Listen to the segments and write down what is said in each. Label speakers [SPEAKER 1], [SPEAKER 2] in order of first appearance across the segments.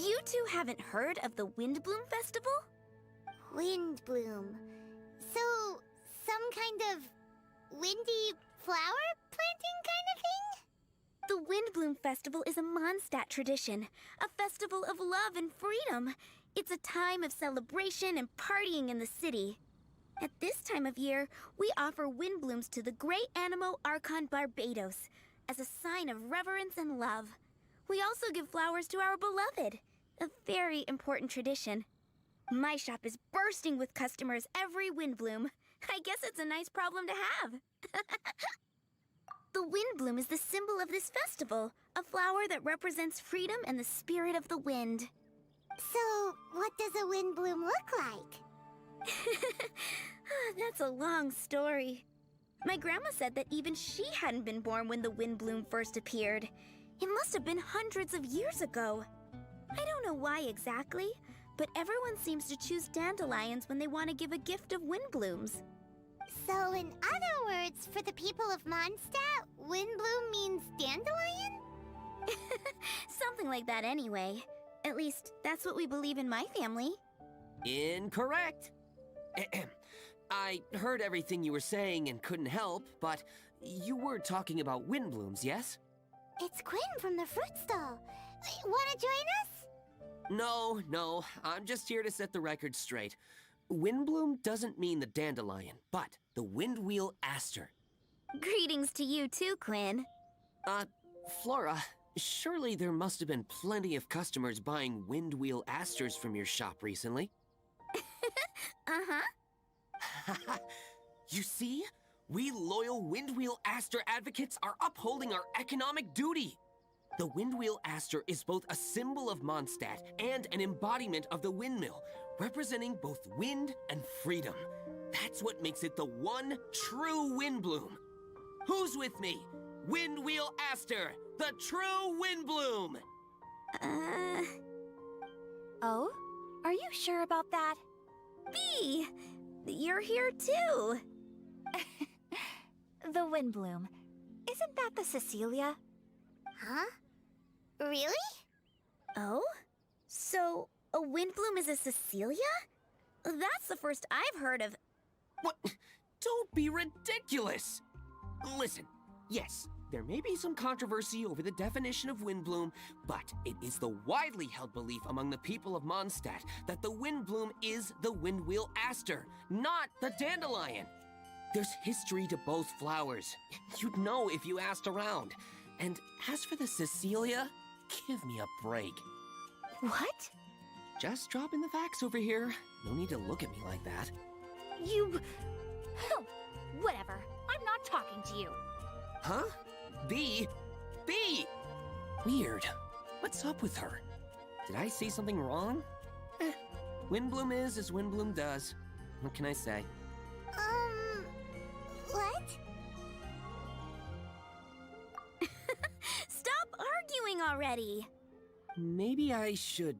[SPEAKER 1] You two haven't heard of the Windbloom Festival?
[SPEAKER 2] Windbloom. So, some kind of windy flower planting kind of thing?
[SPEAKER 1] The Windbloom Festival is a Mondstadt tradition, a festival of love and freedom. It's a time of celebration and partying in the city. At this time of year, we offer windblooms to the great Animo Archon Barbados as a sign of reverence and love. We also give flowers to our beloved, a very important tradition. My shop is bursting with customers every windbloom. I guess it's a nice problem to have. The windbloom is the symbol of this festival, a flower that represents freedom and the spirit of the wind.
[SPEAKER 2] So, what does a windbloom look like?
[SPEAKER 1] That's a long story. My grandma said that even she hadn't been born when the windbloom first appeared. It must have been hundreds of years ago. I don't know why exactly, but everyone seems to choose dandelions when they want to give a gift of windblooms.
[SPEAKER 2] So, in other words, for the people of Mondstadt, windbloom means dandelion?
[SPEAKER 1] Something like that anyway. At least, that's what we believe in my family.
[SPEAKER 3] Incorrect. I heard everything you were saying and couldn't help, but you were talking about windblooms, yes?
[SPEAKER 2] It's Quinn from the fruit stall. Wanna join us?
[SPEAKER 3] No, I'm just here to set the record straight. Windbloom doesn't mean the dandelion, but the windwheel aster.
[SPEAKER 1] Greetings to you too, Quinn.
[SPEAKER 3] Flora, surely there must have been plenty of customers buying windwheel asters from your shop recently.
[SPEAKER 1] Uh-huh.
[SPEAKER 3] You see? We loyal Windwheel Aster advocates are upholding our economic duty. The Windwheel Aster is both a symbol of Mondstadt and an embodiment of the windmill, representing both wind and freedom. That's what makes it the one true Windbloom. Who's with me? Windwheel Aster, the true Windbloom!
[SPEAKER 4] Oh? Are you sure about that?
[SPEAKER 1] Bee! You're here too!
[SPEAKER 4] The Windbloom. Isn't that the Cecilia?
[SPEAKER 2] Huh? Really?
[SPEAKER 1] Oh? So, a windbloom is a Cecilia? That's the first I've heard of.
[SPEAKER 3] What? Don't be ridiculous! Listen, yes, there may be some controversy over the definition of windbloom, but it is the widely held belief among the people of Mondstadt that the windbloom is the windwheel aster, not the dandelion. There's history to both flowers. You'd know if you asked around. And as for the Cecilia, give me a break.
[SPEAKER 4] What?
[SPEAKER 3] Just dropping the facts over here. No need to look at me like that.
[SPEAKER 4] You... Whatever. I'm not talking to you.
[SPEAKER 3] Huh? Bee? Bee! Weird. What's up with her? Did I say something wrong? Windbloom is as Windbloom does. What can I say?
[SPEAKER 2] What?
[SPEAKER 1] Stop arguing already!
[SPEAKER 3] Maybe I should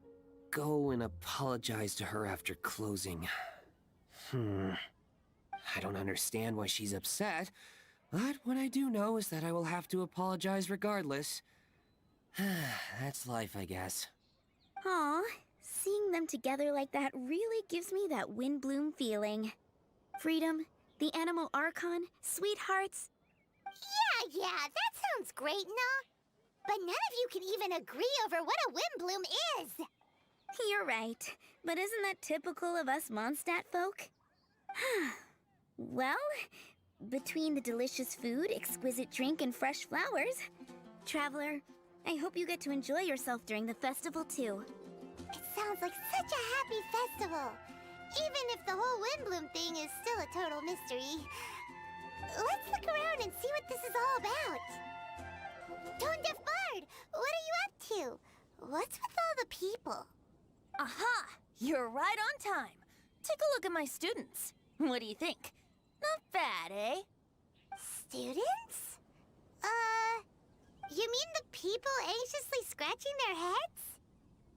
[SPEAKER 3] go and apologize to her after closing. I don't understand why she's upset, but what I do know is that I will have to apologize regardless. That's life, I guess.
[SPEAKER 1] Aw, seeing them together like that really gives me that windbloom feeling. Freedom, the Animo Archon, sweethearts.
[SPEAKER 2] Yeah, that sounds great and all. But none of you can even agree over what a windbloom is.
[SPEAKER 1] You're right, but isn't that typical of us Mondstadt folk? Well, between the delicious food, exquisite drink, and fresh flowers, Traveler, I hope you get to enjoy yourself during the festival too.
[SPEAKER 2] It sounds like such a happy festival. Even if the whole windbloom thing is still a total mystery. Let's look around and see what this is all about. Tone Deaf Bard, what are you up to? What's with all the people?
[SPEAKER 4] Aha! You're right on time. Take a look at my students. What do you think? Not bad, eh?
[SPEAKER 2] Students? You mean the people anxiously scratching their heads?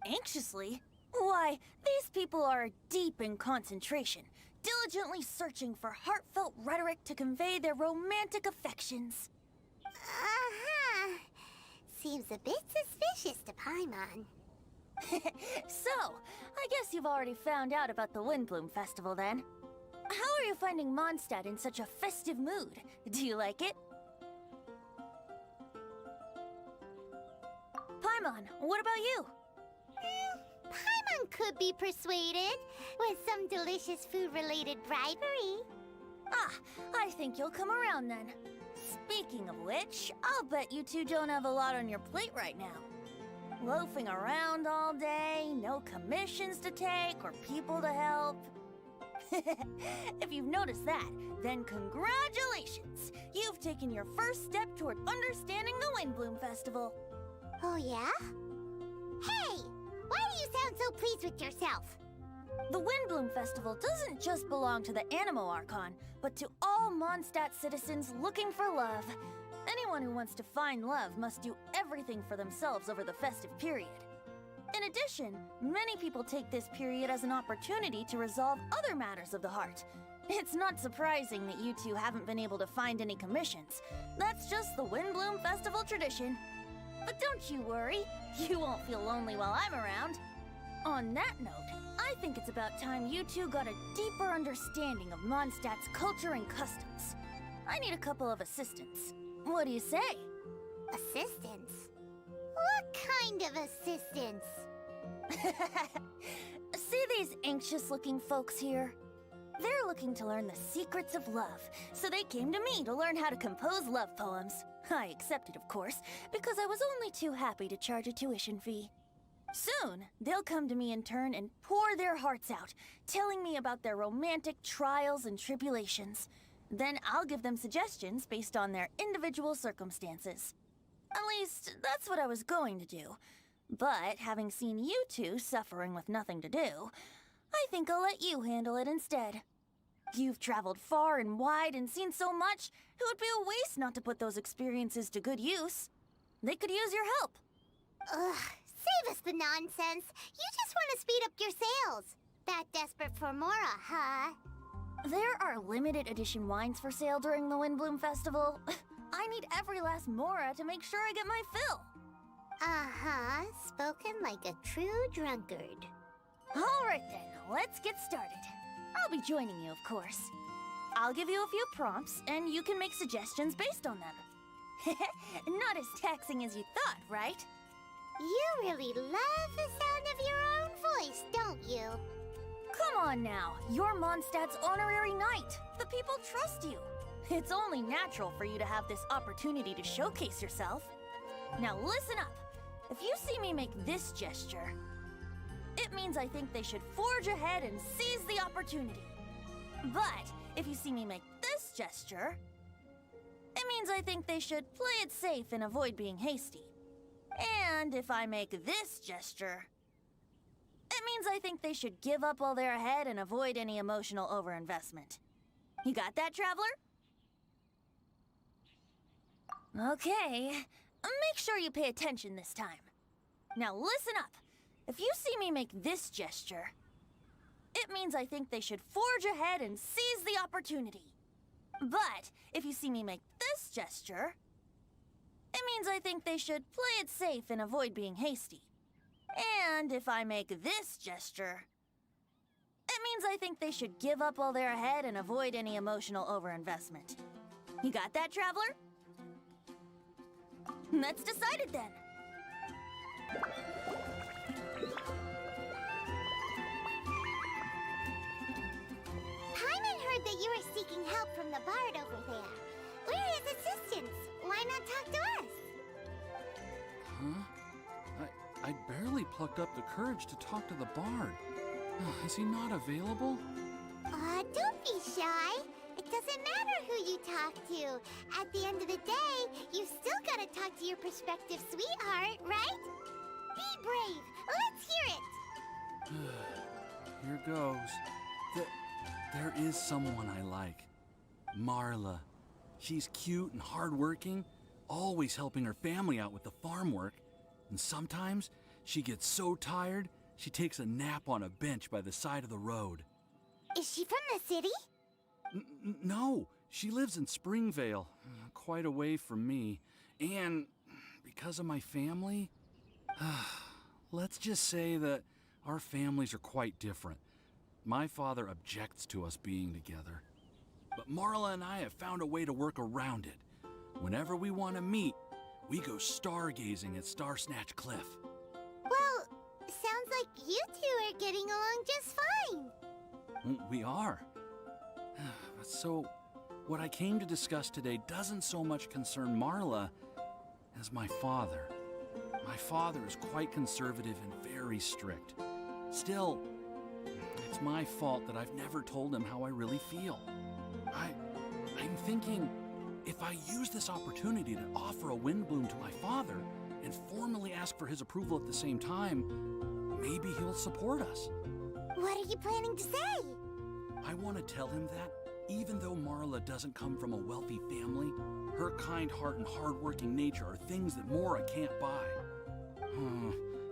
[SPEAKER 4] Anxiously? Why, these people are deep in concentration, diligently searching for heartfelt rhetoric to convey their romantic affections.
[SPEAKER 2] Uh-huh. Seems a bit suspicious to Paimon.
[SPEAKER 4] So, I guess you've already found out about the Windbloom Festival then. How are you finding Mondstadt in such a festive mood? Do you like it? Paimon, what about you?
[SPEAKER 2] Paimon could be persuaded with some delicious food-related bribery.
[SPEAKER 4] Ah, I think you'll come around then. Speaking of which, I'll bet you two don't have a lot on your plate right now. Loafing around all day, no commissions to take or people to help. If you've noticed that, then congratulations! You've taken your first step toward understanding the Windbloom Festival.
[SPEAKER 2] Oh, yeah? Hey! Why do you sound so pleased with yourself?
[SPEAKER 4] The Windbloom Festival doesn't just belong to the Animo Archon, but to all Mondstadt citizens looking for love. Anyone who wants to find love must do everything for themselves over the festive period. In addition, many people take this period as an opportunity to resolve other matters of the heart. It's not surprising that you two haven't been able to find any commissions. That's just the Windbloom Festival tradition. But don't you worry, you won't feel lonely while I'm around. On that note, I think it's about time you two got a deeper understanding of Mondstadt's culture and customs. I need a couple of assistants. What do you say?
[SPEAKER 2] Assistance? What kind of assistance?
[SPEAKER 4] See these anxious-looking folks here? They're looking to learn the secrets of love, so they came to me to learn how to compose love poems. I accepted, of course, because I was only too happy to charge a tuition fee. Soon, they'll come to me in turn and pour their hearts out, telling me about their romantic trials and tribulations. Then I'll give them suggestions based on their individual circumstances. At least, that's what I was going to do. But having seen you two suffering with nothing to do, I think I'll let you handle it instead. You've traveled far and wide and seen so much, it would be a waste not to put those experiences to good use. They could use your help.
[SPEAKER 2] Ugh, save us the nonsense. You just want to speed up your sales. That desperate for Mora, huh?
[SPEAKER 4] There are limited edition wines for sale during the Windbloom Festival. I need every last Mora to make sure I get my fill.
[SPEAKER 2] Uh-huh, spoken like a true drunkard.
[SPEAKER 4] All right then, let's get started. I'll be joining you, of course. I'll give you a few prompts, and you can make suggestions based on them. Not as taxing as you thought, right?
[SPEAKER 2] You really love the sound of your own voice, don't you?
[SPEAKER 4] Come on now, you're Mondstadt's honorary knight. The people trust you. It's only natural for you to have this opportunity to showcase yourself. Now listen up. If you see me make this gesture, it means I think they should forge ahead and seize the opportunity. But if you see me make this gesture, it means I think they should play it safe and avoid being hasty. And if I make this gesture, it means I think they should give up while they're ahead and avoid any emotional overinvestment. You got that, Traveler? Okay, make sure you pay attention this time. Now listen up. If you see me make this gesture, it means I think they should forge ahead and seize the opportunity. But if you see me make this gesture, it means I think they should play it safe and avoid being hasty. And if I make this gesture, it means I think they should give up while they're ahead and avoid any emotional overinvestment. You got that, Traveler? That's decided then.
[SPEAKER 2] Paimon heard that you were seeking help from the bard over there. We're his assistants. Why not talk to us?
[SPEAKER 5] Huh? I barely plucked up the courage to talk to the bard. Is he not available?
[SPEAKER 2] Don't be shy. It doesn't matter who you talk to. At the end of the day, you've still got to talk to your prospective sweetheart, right? Be brave. Let's hear it.
[SPEAKER 5] Here goes. There is someone I like. Marla. She's cute and hardworking, always helping her family out with the farm work. And sometimes she gets so tired, she takes a nap on a bench by the side of the road.
[SPEAKER 2] Is she from the city?
[SPEAKER 5] No, she lives in Springvale, quite away from me. And because of my family, let's just say that our families are quite different. My father objects to us being together. But Marla and I have found a way to work around it. Whenever we want to meet, we go stargazing at Star Snatch Cliff.
[SPEAKER 2] Well, sounds like you two are getting along just fine.
[SPEAKER 5] We are. So, what I came to discuss today doesn't so much concern Marla as my father. My father is quite conservative and very strict. Still, it's my fault that I've never told him how I really feel. I'm thinking, if I use this opportunity to offer a Windbloom to my father and formally ask for his approval at the same time, maybe he'll support us.
[SPEAKER 2] What are you planning to say?
[SPEAKER 5] I want to tell him that, even though Marla doesn't come from a wealthy family, her kind heart and hardworking nature are things that Mora can't buy.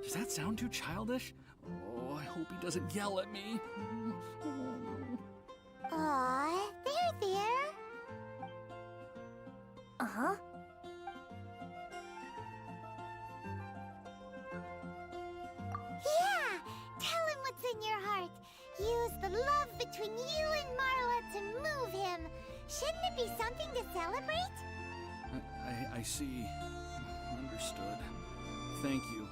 [SPEAKER 5] Does that sound too childish? Oh, I hope he doesn't yell at me.
[SPEAKER 2] Aw, there.
[SPEAKER 4] Uh-huh.
[SPEAKER 2] Yeah! Tell him what's in your heart. Use the love between you and Marla to move him. Shouldn't it be something to celebrate?
[SPEAKER 5] I see. Understood. Thank you.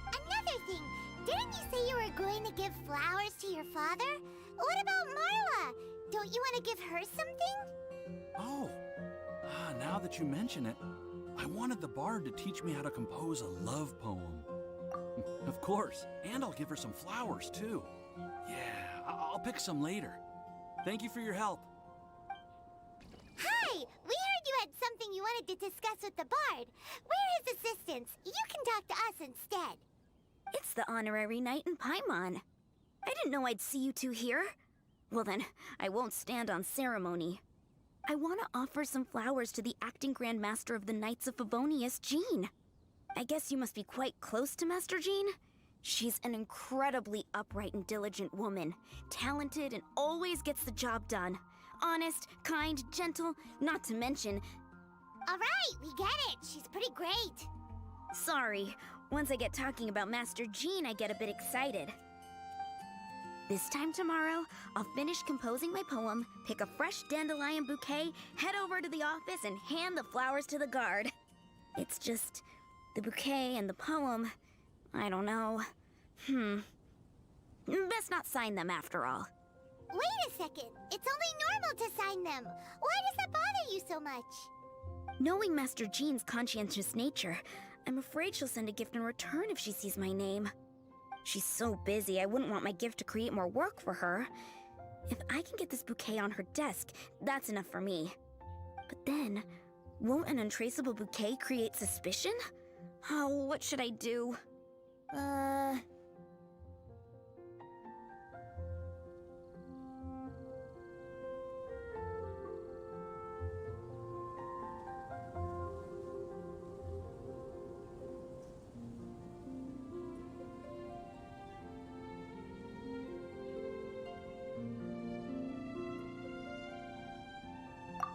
[SPEAKER 2] Another thing, didn't you say you were going to give flowers to your father? What about Marla? Don't you want to give her something?
[SPEAKER 5] Oh, now that you mention it, I wanted the bard to teach me how to compose a love poem. Of course, and I'll give her some flowers, too. Yeah, I'll pick some later. Thank you for your help.
[SPEAKER 2] Hi! We heard you had something you wanted to discuss with the bard. We're his assistants. You can talk to us instead.
[SPEAKER 1] It's the honorary knight in Paimon. I didn't know I'd see you two here. Well then, I won't stand on ceremony. I want to offer some flowers to the acting Grand Master of the Knights of Favonius, Jean. I guess you must be quite close to Master Jean? She's an incredibly upright and diligent woman, talented and always gets the job done. Honest, kind, gentle, not to mention...
[SPEAKER 2] All right, we get it. She's pretty great.
[SPEAKER 1] Sorry, once I get talking about Master Jean, I get a bit excited. This time tomorrow, I'll finish composing my poem, pick a fresh dandelion bouquet, head over to the office, and hand the flowers to the guard. It's just... the bouquet and the poem... I don't know. Best not sign them after all.
[SPEAKER 2] Wait a second. It's only normal to sign them. Why does that bother you so much?
[SPEAKER 1] Knowing Master Jean's conscientious nature, I'm afraid she'll send a gift in return if she sees my name. She's so busy, I wouldn't want my gift to create more work for her. If I can get this bouquet on her desk, that's enough for me. But then, won't an untraceable bouquet create suspicion? Oh, what should I do?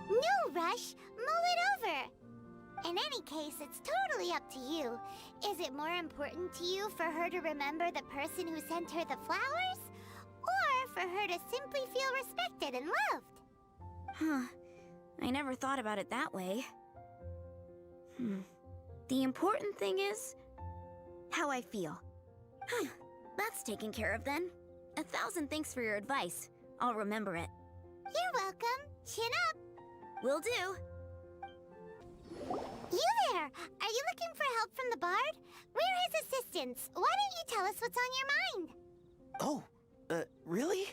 [SPEAKER 2] No rush. Mull it over. In any case, it's totally up to you. Is it more important to you for her to remember the person who sent her the flowers? Or for her to simply feel respected and loved?
[SPEAKER 1] Huh. I never thought about it that way. The important thing is... how I feel. That's taken care of then. 1,000 thanks for your advice. I'll remember it.
[SPEAKER 2] You're welcome. Chin up.
[SPEAKER 1] Will do.
[SPEAKER 2] You there! Are you looking for help from the bard? We're his assistants. Why don't you tell us what's on your mind?
[SPEAKER 3] Oh, really?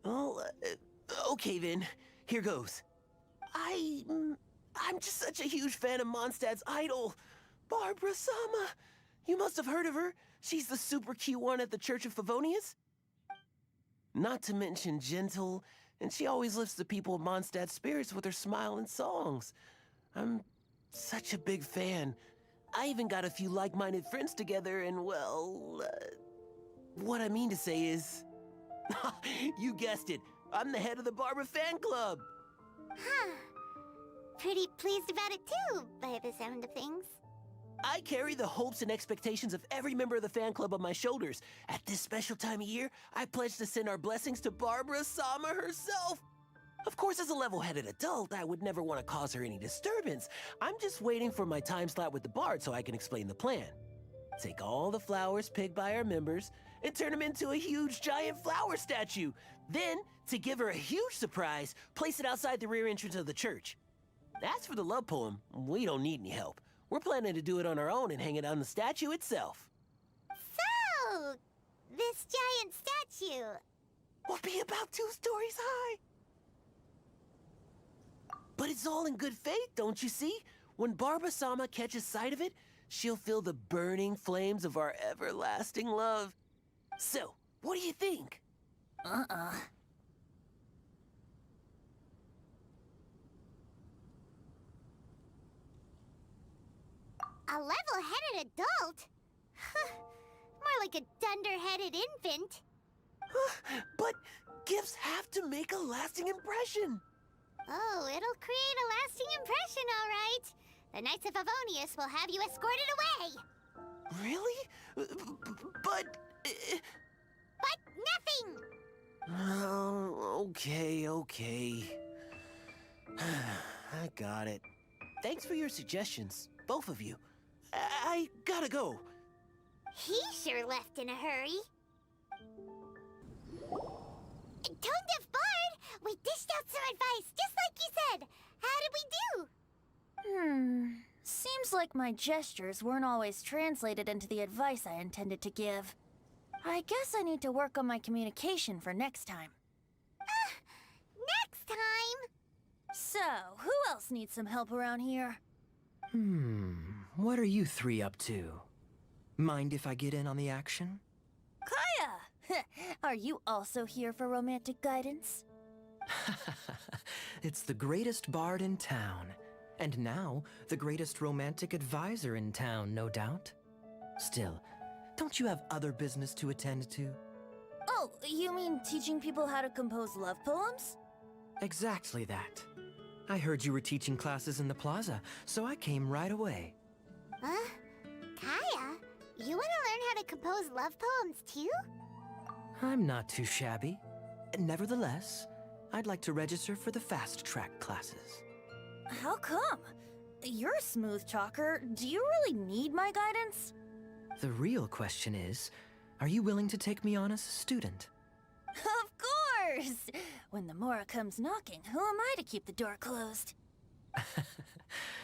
[SPEAKER 3] Oh, okay then. Here goes. I'm just such a huge fan of Mondstadt's idol, Barbara Sama. You must have heard of her. She's the super cute one at the Church of Favonius. Not to mention gentle, and she always lifts the people of Mondstadt's spirits with her smile and songs. I'm such a big fan. I even got a few like-minded friends together, and well, what I mean to say is... you guessed it. I'm the head of the Barbara fan club.
[SPEAKER 2] Huh. Pretty pleased about it too, by the sound of things.
[SPEAKER 6] I carry the hopes and expectations of every member of the fan club on my shoulders. At this special time of year, I pledge to send our blessings to Barbara Sama herself. Of course, as a level-headed adult, I would never want to cause her any disturbance. I'm just waiting for my time slot with the bard so I can explain the plan. Take all the flowers picked by our members and turn them into a huge giant flower statue. Then, to give her a huge surprise, place it outside the rear entrance of the church. As for the love poem, we don't need any help. We're planning to do it on our own and hang it on the statue itself.
[SPEAKER 2] So, this giant statue.
[SPEAKER 6] Will be about 2 stories high. But it's all in good faith, don't you see? When Barbara-sama catches sight of it, she'll feel the burning flames of our everlasting love. So, what do you think?
[SPEAKER 2] A level-headed adult? More like a dunder-headed infant.
[SPEAKER 6] But gifts have to make a lasting impression.
[SPEAKER 2] Oh, it'll create a lasting impression, all right. The Knights of Favonius will have you escorted away.
[SPEAKER 6] Really? But...
[SPEAKER 2] But nothing!
[SPEAKER 6] Oh, okay. I got it. Thanks for your suggestions, both of you. I gotta go.
[SPEAKER 2] He sure left in a hurry. Tone-deaf Bard, we dished out some advice, just like you said. How did we do?
[SPEAKER 4] Seems like my gestures weren't always translated into the advice I intended to give. I guess I need to work on my communication for next time.
[SPEAKER 2] Next time.
[SPEAKER 4] So, who else needs some help around here?
[SPEAKER 7] What are you 3 up to? Mind if I get in on the action?
[SPEAKER 4] Kaya! Are you also here for romantic guidance?
[SPEAKER 7] It's the greatest bard in town. And now, the greatest romantic advisor in town, no doubt. Still, don't you have other business to attend to?
[SPEAKER 4] Oh, you mean teaching people how to compose love poems?
[SPEAKER 7] Exactly that. I heard you were teaching classes in the plaza, so I came right away.
[SPEAKER 2] Huh? Kaya, you want to learn how to compose love poems too?
[SPEAKER 7] I'm not too shabby. Nevertheless, I'd like to register for the fast-track classes.
[SPEAKER 4] How come? You're a smooth talker. Do you really need my guidance?
[SPEAKER 7] The real question is, are you willing to take me on as a student?
[SPEAKER 4] Of course! When the Mora comes knocking, who am I to keep the door closed?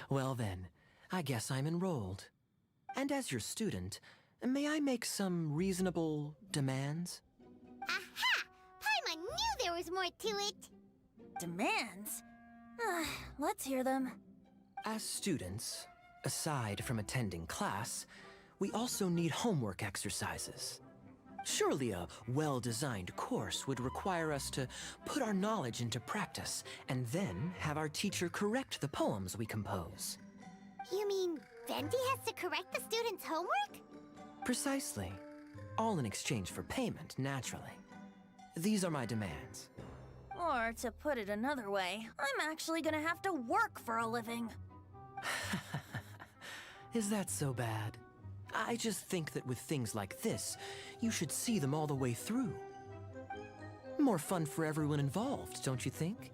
[SPEAKER 7] Well then, I guess I'm enrolled. And as your student, may I make some reasonable demands?
[SPEAKER 2] Aha! Paimon knew there was more to it.
[SPEAKER 4] Demands? Let's hear them.
[SPEAKER 7] As students, aside from attending class, we also need homework exercises. Surely a well-designed course would require us to put our knowledge into practice and then have our teacher correct the poems we compose.
[SPEAKER 2] You mean Venti has to correct the students' homework?
[SPEAKER 7] Precisely. All in exchange for payment, naturally. These are my demands.
[SPEAKER 4] Or, to put it another way, I'm actually gonna have to work for a living.
[SPEAKER 7] Is that so bad? I just think that with things like this, you should see them all the way through. More fun for everyone involved, don't you think?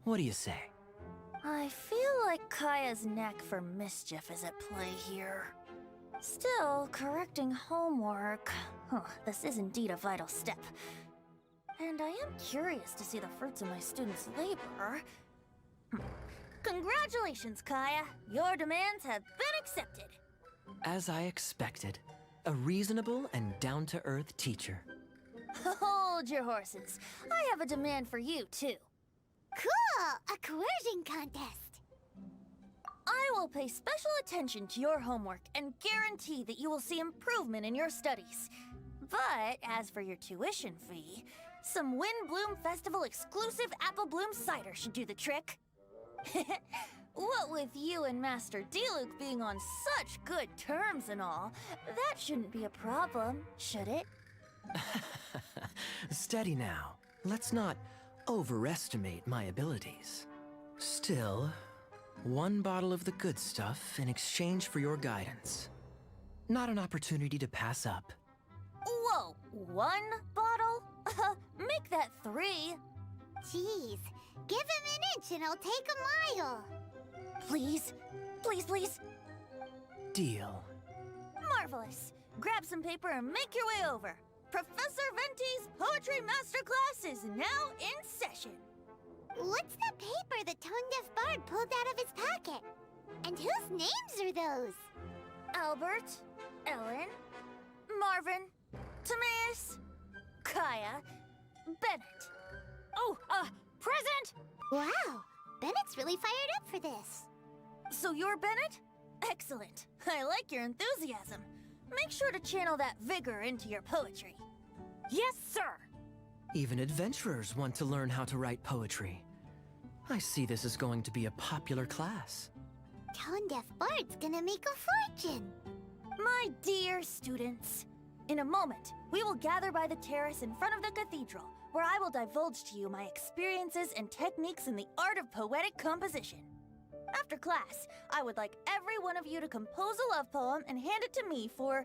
[SPEAKER 7] What do you say?
[SPEAKER 4] I feel like Kaya's knack for mischief is at play here. Still, correcting homework... this is indeed a vital step. And I am curious to see the fruits of my students' labor. Congratulations, Kaya! Your demands have been accepted!
[SPEAKER 7] As I expected, a reasonable and down-to-earth teacher.
[SPEAKER 4] Hold your horses. I have a demand for you, too.
[SPEAKER 2] Cool! A coercion contest.
[SPEAKER 4] I will pay special attention to your homework and guarantee that you will see improvement in your studies. But as for your tuition fee, some Wind Bloom Festival exclusive Apple Bloom cider should do the trick. What with you and Master Diluc being on such good terms and all, that shouldn't be a problem, should it?
[SPEAKER 7] Steady now. Let's not overestimate my abilities. Still, One bottle of the good stuff in exchange for your guidance. Not an opportunity to pass up.
[SPEAKER 4] Whoa, 1 bottle? Make that 3.
[SPEAKER 2] Jeez, give him an inch and I'll take a mile.
[SPEAKER 4] Please, please, please.
[SPEAKER 7] Deal.
[SPEAKER 4] Marvelous. Grab some paper and make your way over. Professor Venti's Poetry Masterclass is now in session.
[SPEAKER 2] What's the paper the tone-deaf bard pulled out of his pocket? And whose names are those?
[SPEAKER 4] Albert, Ellen, Marvin, Timaeus, Kaya, Bennett. Oh, present!
[SPEAKER 2] Wow, Bennett's really fired up for this.
[SPEAKER 4] So you're Bennett? Excellent. I like your enthusiasm. Make sure to channel that vigor into your poetry. Yes, sir!
[SPEAKER 7] Even adventurers want to learn how to write poetry. I see this is going to be a popular class.
[SPEAKER 2] Tone-deaf bard's gonna make a fortune.
[SPEAKER 4] My dear students, in a moment, we will gather by the terrace in front of the cathedral, where I will divulge to you my experiences and techniques in the art of poetic composition. After class, I would like every one of you to compose a love poem and hand it to me for,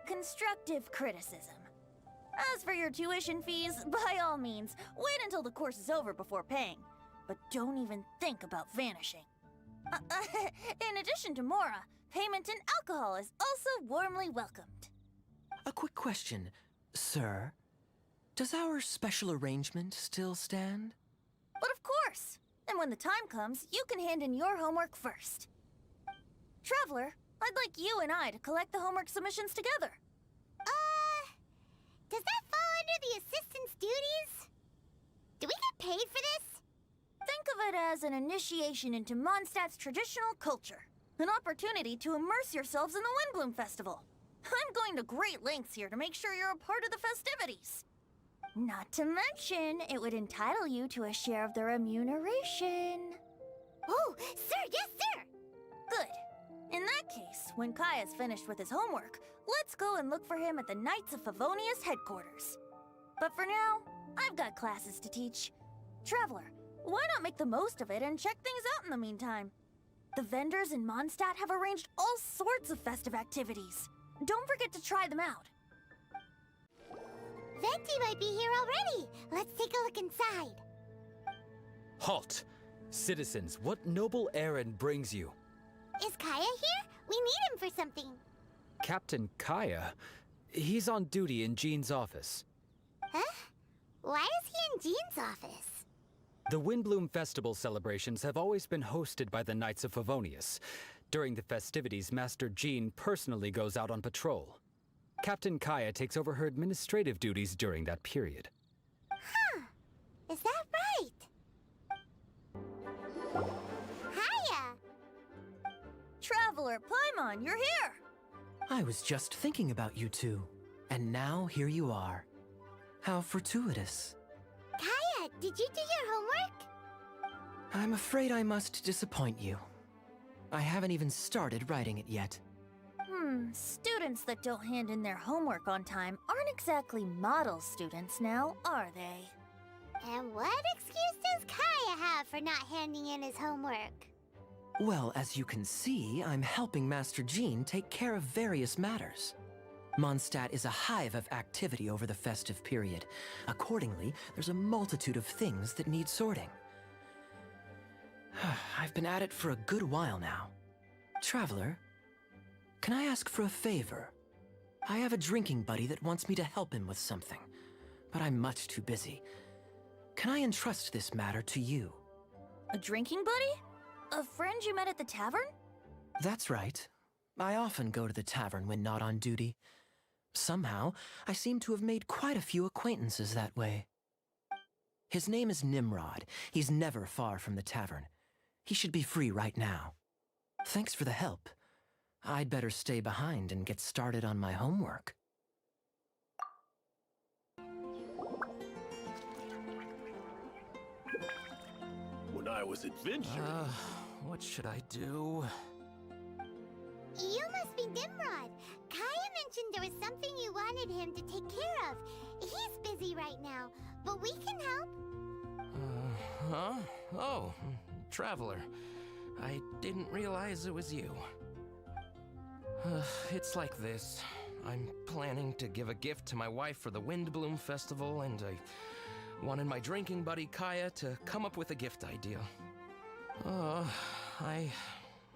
[SPEAKER 4] constructive criticism. As for your tuition fees, by all means, wait until the course is over before paying. But don't even think about vanishing. In addition to Mora, payment in alcohol is also warmly welcomed.
[SPEAKER 7] A quick question, sir. Does our special arrangement still stand?
[SPEAKER 4] But of course! And when the time comes, you can hand in your homework first. Traveler, I'd like you and I to collect the homework submissions together.
[SPEAKER 2] Does that fall under the assistant's duties? Do we get paid for this?
[SPEAKER 4] Think of it as an initiation into Mondstadt's traditional culture. An opportunity to immerse yourselves in the Windbloom Festival. I'm going to great lengths here to make sure you're a part of the festivities. Not to mention, it would entitle you to a share of the remuneration.
[SPEAKER 2] Oh, sir, yes, sir!
[SPEAKER 4] Good. In that case, when Kaya's finished with his homework, let's go and look for him at the Knights of Favonius headquarters. But for now, I've got classes to teach. Traveler, why not make the most of it and check things out in the meantime? The vendors in Mondstadt have arranged all sorts of festive activities. Don't forget to try them out.
[SPEAKER 2] Venti might be here already. Let's take a look inside.
[SPEAKER 8] Halt! Citizens, what noble errand brings you?
[SPEAKER 2] Is Kaya here? We need him for something.
[SPEAKER 8] Captain Kaya? He's on duty in Jean's office.
[SPEAKER 2] Huh? Why is he in Jean's office?
[SPEAKER 8] The Windbloom Festival celebrations have always been hosted by the Knights of Favonius. During the festivities, Master Jean personally goes out on patrol. Captain Kaya takes over her administrative duties during that period.
[SPEAKER 2] Huh. Is that right? Hiya!
[SPEAKER 4] Traveler, Paimon, you're here!
[SPEAKER 7] I was just thinking about you two, and now here you are. How fortuitous.
[SPEAKER 2] Kaya, did you do your homework?
[SPEAKER 7] I'm afraid I must disappoint you. I haven't even started writing it yet.
[SPEAKER 4] Students that don't hand in their homework on time aren't exactly model students now, are they?
[SPEAKER 2] And what excuse does Kaya have for not handing in his homework?
[SPEAKER 7] Well, as you can see, I'm helping Master Jean take care of various matters. Mondstadt is a hive of activity over the festive period. Accordingly, there's a multitude of things that need sorting. I've been at it for a good while now. Traveler, can I ask for a favor? I have a drinking buddy that wants me to help him with something, but I'm much too busy. Can I entrust this matter to you?
[SPEAKER 4] A drinking buddy? A friend you met at the tavern?
[SPEAKER 7] That's right. I often go to the tavern when not on duty. Somehow, I seem to have made quite a few acquaintances that way. His name is Nimrod. He's never far from the tavern. He should be free right now. Thanks for the help. I'd better stay behind and get started on my homework.
[SPEAKER 9] When I was adventuring...
[SPEAKER 8] What should I do?
[SPEAKER 2] You must be Nimrod. Kaya mentioned there was something you wanted him to take care of. He's busy right now, but we can help.
[SPEAKER 10] Oh, Traveler. I didn't realize it was you. It's like this. I'm planning to give a gift to my wife for the Windbloom Festival, and I wanted my drinking buddy Kaya to come up with a gift idea.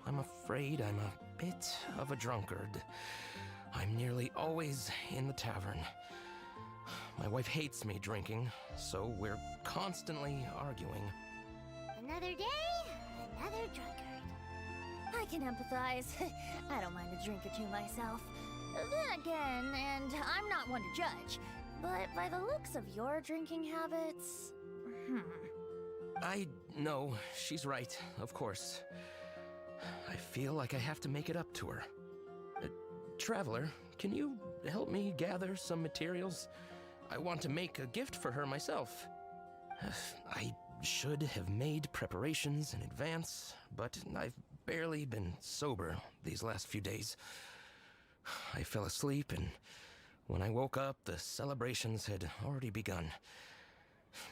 [SPEAKER 10] I'm afraid I'm a bit of a drunkard. I'm nearly always in the tavern. My wife hates me drinking, so we're constantly arguing.
[SPEAKER 2] Another day, another drunkard.
[SPEAKER 4] I can empathize. I don't mind a drink or two myself. Then again, and I'm not one to judge, but by the looks of your drinking habits...
[SPEAKER 10] I know, she's right, of course. I feel like I have to make it up to her. Traveler, can you help me gather some materials? I want to make a gift for her myself. I should have made preparations in advance, but I've barely been sober these last few days. I fell asleep, and when I woke up, the celebrations had already begun.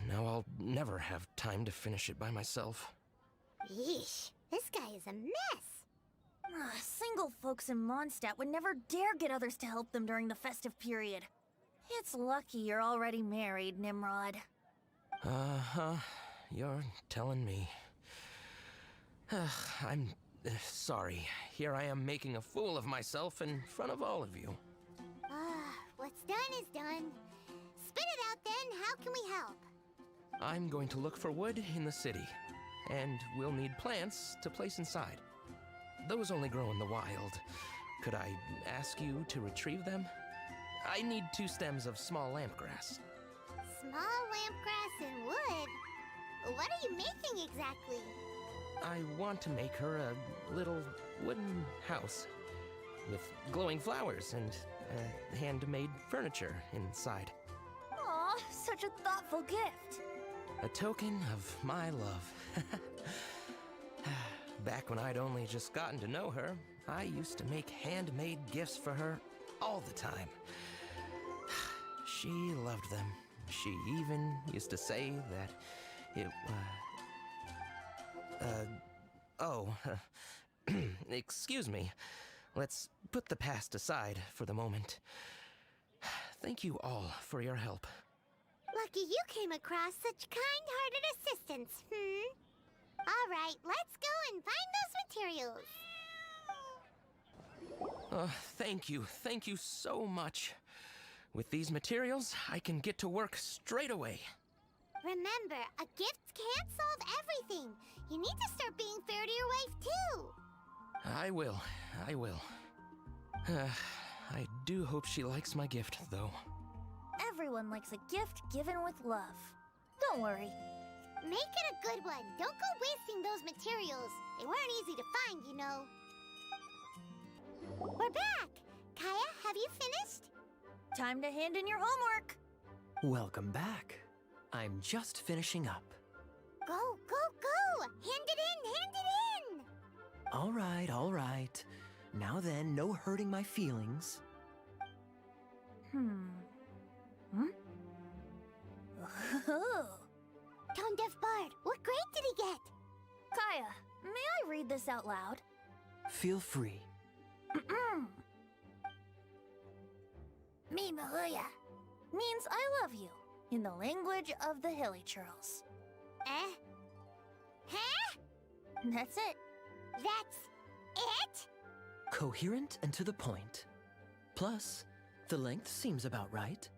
[SPEAKER 10] Now I'll never have time to finish it by myself.
[SPEAKER 2] Yeesh, this guy is a mess.
[SPEAKER 4] Single folks in Mondstadt would never dare get others to help them during the festive period. It's lucky you're already married, Nimrod.
[SPEAKER 10] You're telling me. I'm sorry. Here I am making a fool of myself in front of all of you.
[SPEAKER 2] What's done is done. Spit it out then, how can we help?
[SPEAKER 10] I'm going to look for wood in the city, and we'll need plants to place inside. Those only grow in the wild. Could I ask you to retrieve them? I need 2 stems of small lampgrass.
[SPEAKER 2] Small lampgrass and wood? What are you making exactly?
[SPEAKER 10] I want to make her a little wooden house with glowing flowers and handmade furniture inside.
[SPEAKER 4] Aw, such a thoughtful gift.
[SPEAKER 10] A token of my love. Back when I'd only just gotten to know her, I used to make handmade gifts for her all the time. She loved them. She even used to say that it, excuse me. Let's put the past aside for the moment. Thank you all for your help.
[SPEAKER 2] Lucky you came across such kind-hearted assistance, All right, let's go and find those materials.
[SPEAKER 10] Thank you so much. With these materials, I can get to work straight away.
[SPEAKER 2] Remember, a gift can't solve everything. You need to start being fair to your wife, too.
[SPEAKER 10] I will. I do hope she likes my gift, though.
[SPEAKER 4] Everyone likes a gift given with love. Don't worry.
[SPEAKER 2] Make it a good one. Don't go wasting those materials. They weren't easy to find, you know. We're back! Kaya, have you finished?
[SPEAKER 4] Time to hand in your homework.
[SPEAKER 7] Welcome back. I'm just finishing up.
[SPEAKER 2] Go, go, go! Hand it in, hand it in!
[SPEAKER 7] All right. Now then, no hurting my feelings.
[SPEAKER 2] Tone Deaf Bard, what grade did he get?
[SPEAKER 4] Kaya, may I read this out loud?
[SPEAKER 7] Feel free.
[SPEAKER 4] Me Mahuya means I love you in the language of the Hilly Churls.
[SPEAKER 2] Huh?
[SPEAKER 4] That's it.
[SPEAKER 2] That's it?
[SPEAKER 7] Coherent and to the point. Plus, the length seems about right.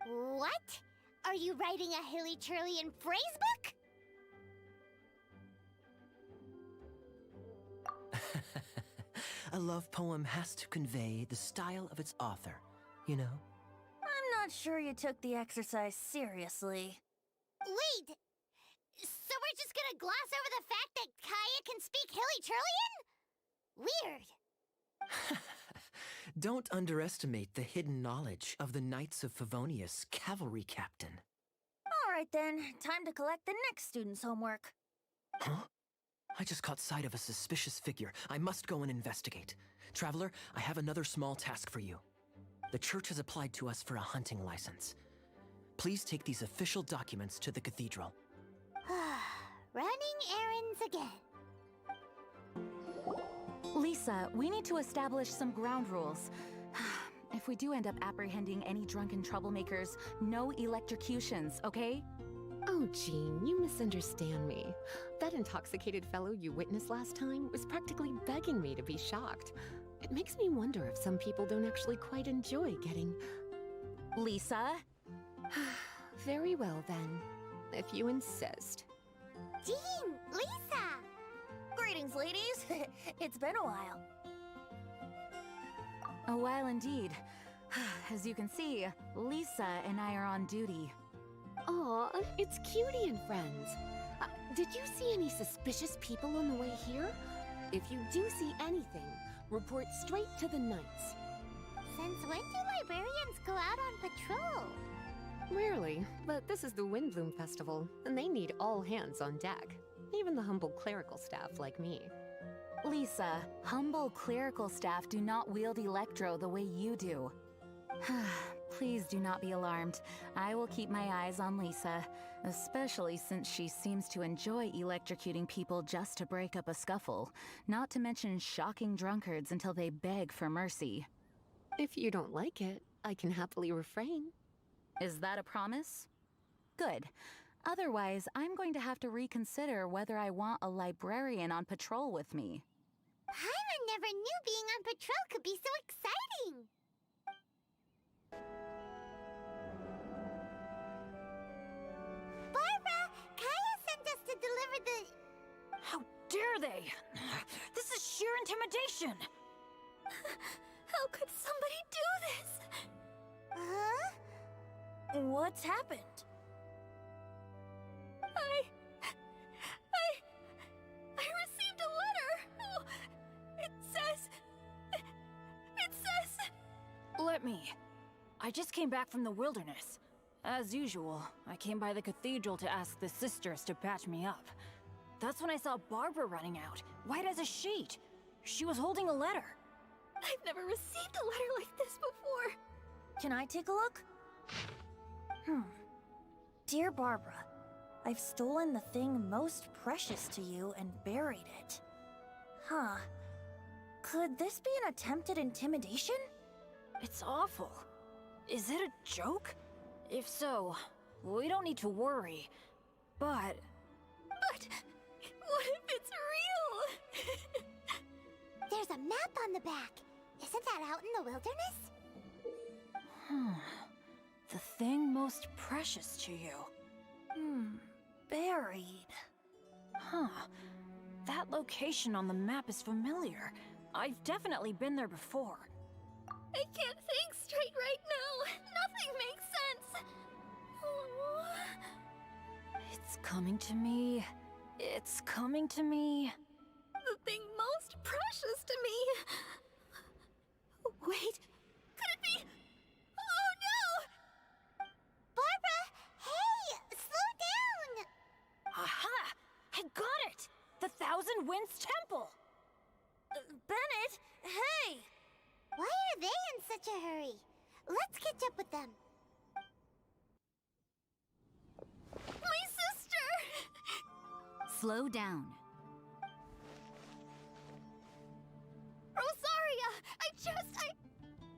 [SPEAKER 2] What? Are you writing a Hilly Churlian phrase book?
[SPEAKER 7] A love poem has to convey the style of its author, you know?
[SPEAKER 4] I'm not sure you took the exercise seriously.
[SPEAKER 2] Wait! So we're just gonna gloss over the fact that Kaya can speak Hilly Churlian? Weird.
[SPEAKER 7] Don't underestimate the hidden knowledge of the Knights of Favonius cavalry captain.
[SPEAKER 4] All right then, time to collect the next student's homework.
[SPEAKER 7] Huh? I just caught sight of a suspicious figure. I must go and investigate. Traveler, I have another small task for you. The church has applied to us for a hunting license. Please take these official documents to the cathedral.
[SPEAKER 2] Running errands again.
[SPEAKER 11] Lisa, we need to establish some ground rules. If we do end up apprehending any drunken troublemakers, no electrocutions, okay?
[SPEAKER 12] Oh, Jean, you misunderstand me. That intoxicated fellow you witnessed last time was practically begging me to be shocked. It makes me wonder if some people don't actually quite enjoy getting...
[SPEAKER 11] Lisa?
[SPEAKER 12] Very well, then. If you insist.
[SPEAKER 2] Jean! Lisa!
[SPEAKER 4] Greetings, ladies. It's been a while.
[SPEAKER 11] A while indeed. As you can see, Lisa and I are on duty.
[SPEAKER 12] Aw, it's Cutie and friends. Did you see any suspicious people on the way here? If you do see anything, report straight to the Knights.
[SPEAKER 2] Since when do librarians go out on patrol?
[SPEAKER 12] Rarely, but this is the Windbloom Festival, and they need all hands on deck. Even the humble clerical staff like me.
[SPEAKER 11] Lisa, humble clerical staff do not wield Electro the way you do. Please do not be alarmed. I will keep my eyes on Lisa, especially since she seems to enjoy electrocuting people just to break up a scuffle, not to mention shocking drunkards until they beg for mercy.
[SPEAKER 12] If you don't like it, I can happily refrain.
[SPEAKER 11] Is that a promise? Good. Otherwise, I'm going to have to reconsider whether I want a librarian on patrol with me.
[SPEAKER 2] Paimon never knew being on patrol could be so exciting! Barbara! Kaya sent us to deliver the...
[SPEAKER 4] How dare they? This is sheer intimidation.
[SPEAKER 1] How could somebody do this?
[SPEAKER 2] Huh?
[SPEAKER 4] What's happened?
[SPEAKER 1] I received a letter. Oh, it says...
[SPEAKER 4] Let me. I just came back from the wilderness. As usual, I came by the cathedral to ask the sisters to patch me up. That's when I saw Barbara running out, white as a sheet. She was holding a letter.
[SPEAKER 1] I've never received a letter like this before.
[SPEAKER 4] Can I take a look? Dear Barbara, I've stolen the thing most precious to you and buried it. Huh. Could this be an attempted intimidation? It's awful. Is it a joke? If so, we don't need to worry. But
[SPEAKER 1] what if it's real?
[SPEAKER 2] There's a map on the back. Isn't that out in the wilderness?
[SPEAKER 4] The thing most precious to you. Buried. Huh. That location on the map is familiar. I've definitely been there before.
[SPEAKER 1] I can't think straight right now. Nothing makes sense. Oh.
[SPEAKER 4] It's coming to me. It's coming to me.
[SPEAKER 1] The thing most precious to me. Wait, could it be? Oh no!
[SPEAKER 2] Barbara! Hey! Slow down!
[SPEAKER 4] Aha! I got it! The Thousand Winds Temple! Bennett, hey!
[SPEAKER 2] Why are they in such a hurry? Let's catch up with them.
[SPEAKER 1] My sister!
[SPEAKER 11] Slow down.
[SPEAKER 1] Rosaria!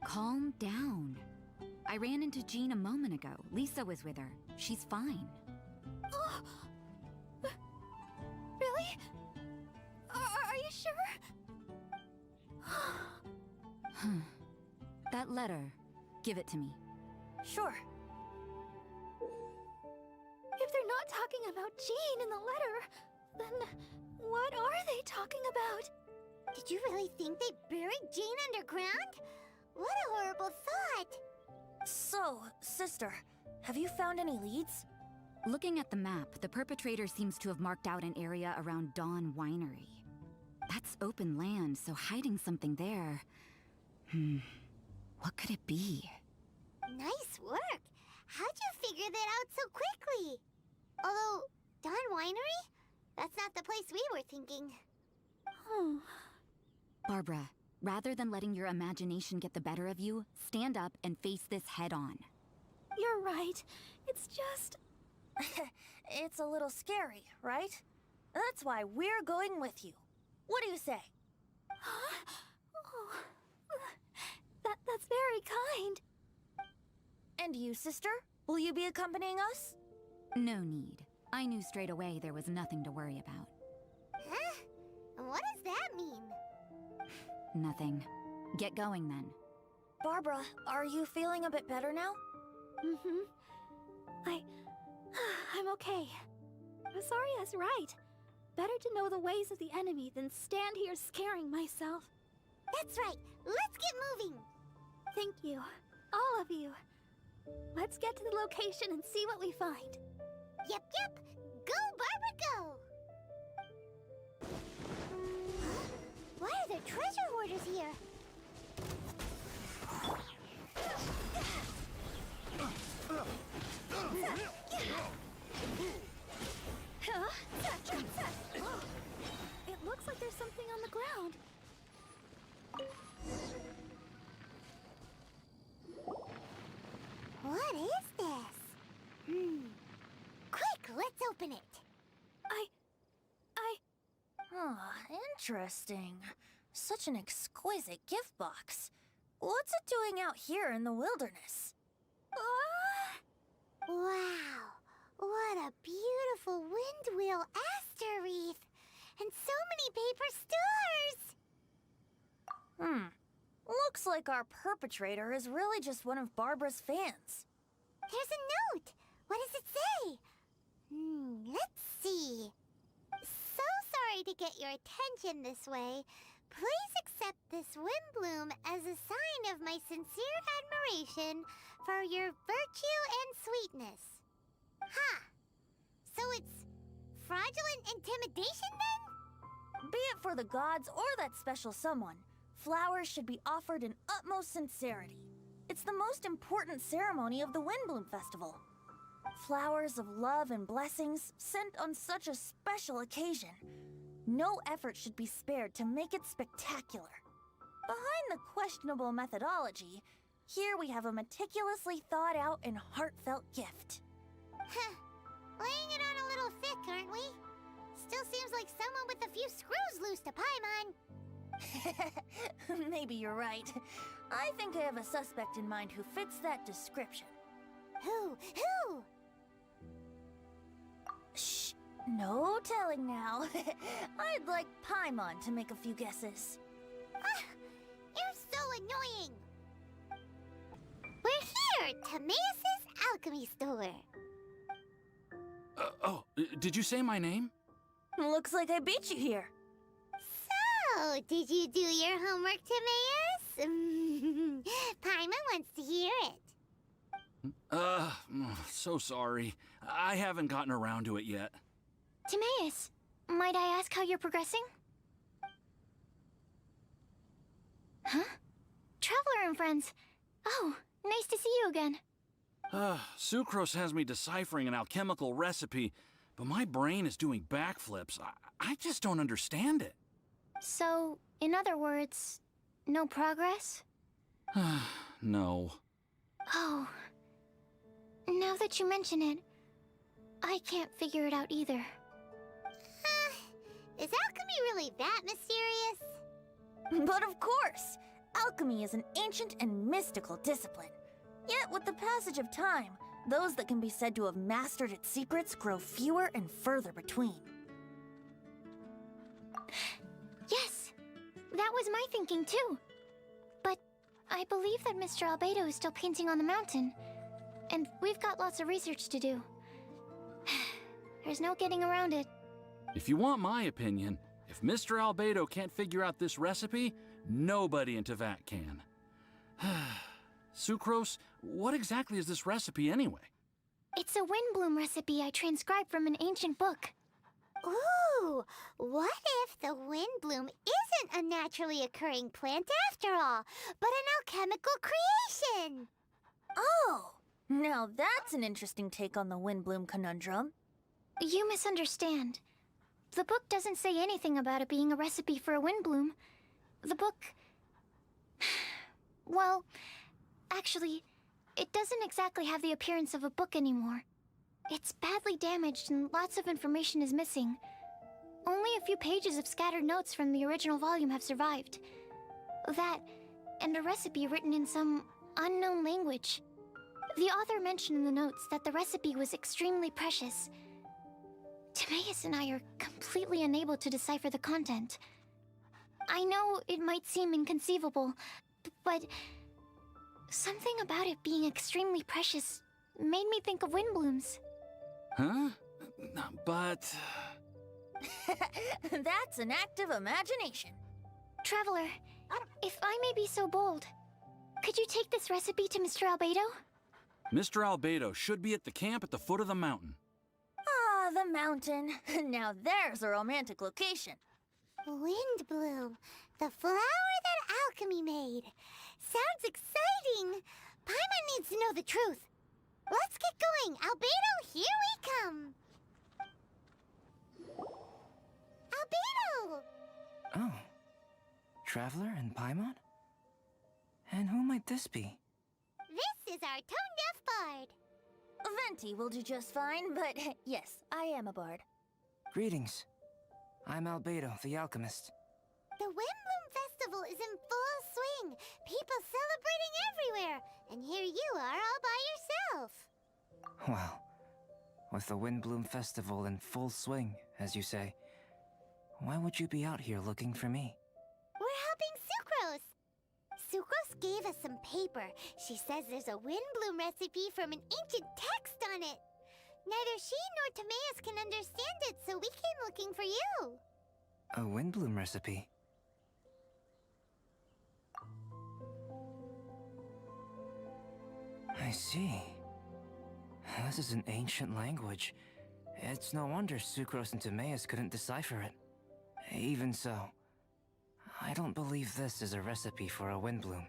[SPEAKER 11] Calm down. I ran into Jean a moment ago. Lisa was with her. She's fine.
[SPEAKER 1] Oh. Really? Are you sure?
[SPEAKER 11] That letter. Give it to me.
[SPEAKER 4] Sure.
[SPEAKER 1] If they're not talking about Jean in the letter, then what are they talking about?
[SPEAKER 2] Did you really think they buried Jean underground? What a horrible thought!
[SPEAKER 4] So, sister, have you found any leads?
[SPEAKER 11] Looking at the map, the perpetrator seems to have marked out an area around Dawn Winery. That's open land, so hiding something there... What could it be?
[SPEAKER 2] Nice work! How'd you figure that out so quickly? Although, Dawn Winery? That's not the place we were thinking.
[SPEAKER 11] Barbara, rather than letting your imagination get the better of you, stand up and face this head-on.
[SPEAKER 1] You're right. It's just...
[SPEAKER 4] It's a little scary, right? That's why we're going with you. What do you say?
[SPEAKER 1] Oh, that's very kind.
[SPEAKER 4] And you, sister? Will you be accompanying us?
[SPEAKER 11] No need. I knew straight away there was nothing to worry about.
[SPEAKER 2] Huh? What does that mean?
[SPEAKER 11] Nothing. Get going then.
[SPEAKER 4] Barbara, are you feeling a bit better now?
[SPEAKER 1] I'm okay. Rosaria's right. Better to know the ways of the enemy than stand here scaring myself.
[SPEAKER 2] That's right. Let's get moving.
[SPEAKER 1] Thank you, all of you. Let's get to the location and see what we find.
[SPEAKER 2] Yep. Go, Barbara, go! Huh? Why are there treasure hoarders here?
[SPEAKER 1] It looks like there's something on the ground.
[SPEAKER 2] What is this? Quick, let's open it.
[SPEAKER 4] Interesting. Such an exquisite gift box. What's it doing out here in the wilderness?
[SPEAKER 2] Wow, what a beautiful wind wheel aster wreath. And so many paper stars.
[SPEAKER 4] Looks like our perpetrator is really just one of Barbara's fans.
[SPEAKER 2] There's a note. What does it say? Let's see. So sorry to get your attention this way. Please accept this windbloom as a sign of my sincere admiration for your virtue and sweetness. So it's fraudulent intimidation then?
[SPEAKER 4] Be it for the gods or that special someone, flowers should be offered in utmost sincerity. It's the most important ceremony of the Windbloom Festival. Flowers of love and blessings sent on such a special occasion. No effort should be spared to make it spectacular. Behind the questionable methodology, here we have a meticulously thought out and heartfelt gift.
[SPEAKER 2] Laying it on a little thick, aren't we? Still seems like someone with a few screws loose to Paimon.
[SPEAKER 4] Maybe you're right. I think I have a suspect in mind who fits that description.
[SPEAKER 2] Who?
[SPEAKER 4] Shh, no telling now. I'd like Paimon to make a few guesses.
[SPEAKER 2] You're so annoying. We're here at Timaeus' alchemy store.
[SPEAKER 5] Did you say my name?
[SPEAKER 4] Looks like I beat you here.
[SPEAKER 2] So, did you do your homework, Timaeus? Paimon wants to hear it.
[SPEAKER 5] So sorry. I haven't gotten around to it yet.
[SPEAKER 2] Timaeus, might I ask how you're progressing? Huh? Traveler and friends. Oh, nice to see you again.
[SPEAKER 5] Sucrose has me deciphering an alchemical recipe, but my brain is doing backflips. I just don't understand it.
[SPEAKER 2] So, in other words, no progress?
[SPEAKER 5] No.
[SPEAKER 2] Oh. Now that you mention it, I can't figure it out either. Is alchemy really that mysterious?
[SPEAKER 4] But of course! Alchemy is an ancient and mystical discipline. Yet with the passage of time, those that can be said to have mastered its secrets grow fewer and further between.
[SPEAKER 2] Yes, that was my thinking too. But I believe that Mr. Albedo is still painting on the mountain. And we've got lots of research to do. There's no getting around it.
[SPEAKER 5] If you want my opinion, if Mr. Albedo can't figure out this recipe, nobody in Tevat can. Sucrose, what exactly is this recipe anyway?
[SPEAKER 2] It's a windbloom recipe I transcribed from an ancient book. Ooh, what if the windbloom isn't a naturally occurring plant after all, but an alchemical creation?
[SPEAKER 4] Oh, now that's an interesting take on the windbloom conundrum.
[SPEAKER 2] You misunderstand. The book doesn't say anything about it being a recipe for a windbloom. The book... Well, actually, it doesn't exactly have the appearance of a book anymore. It's badly damaged and lots of information is missing. Only a few pages of scattered notes from the original volume have survived. That, and a recipe written in some unknown language. The author mentioned in the notes that the recipe was extremely precious. Timaeus and I are completely unable to decipher the content. I know it might seem inconceivable, but something about it being extremely precious made me think of windblooms.
[SPEAKER 5] Huh? But...
[SPEAKER 4] That's an act of imagination.
[SPEAKER 2] Traveler, if I may be so bold, could you take this recipe to Mr. Albedo?
[SPEAKER 5] Mr. Albedo should be at the camp at the foot of the mountain.
[SPEAKER 4] Ah, the mountain. Now there's a romantic location.
[SPEAKER 2] Windbloom, the flower that alchemy made. Sounds exciting. Paimon needs to know the truth. Let's get going. Albedo, here we come. Albedo!
[SPEAKER 7] Oh. Traveler and Paimon? And who might this be?
[SPEAKER 2] This is our tone-deaf bard.
[SPEAKER 4] Venti will do just fine, but yes, I am a bard.
[SPEAKER 7] Greetings. I'm Albedo, the alchemist.
[SPEAKER 2] The Windbloom Festival is in full swing. People celebrating everywhere. And here you are all by yourself.
[SPEAKER 7] Well, with the Windbloom Festival in full swing, as you say, why would you be out here looking for me?
[SPEAKER 2] We're helping Sucrose. Sucrose gave us some paper. She says there's a Windbloom recipe from an ancient text on it. Neither she nor Timaeus can understand it, so we came looking for you.
[SPEAKER 7] A Windbloom recipe? I see. This is an ancient language. It's no wonder Sucrose and Timaeus couldn't decipher it. Even so, I don't believe this is a recipe for a Windbloom.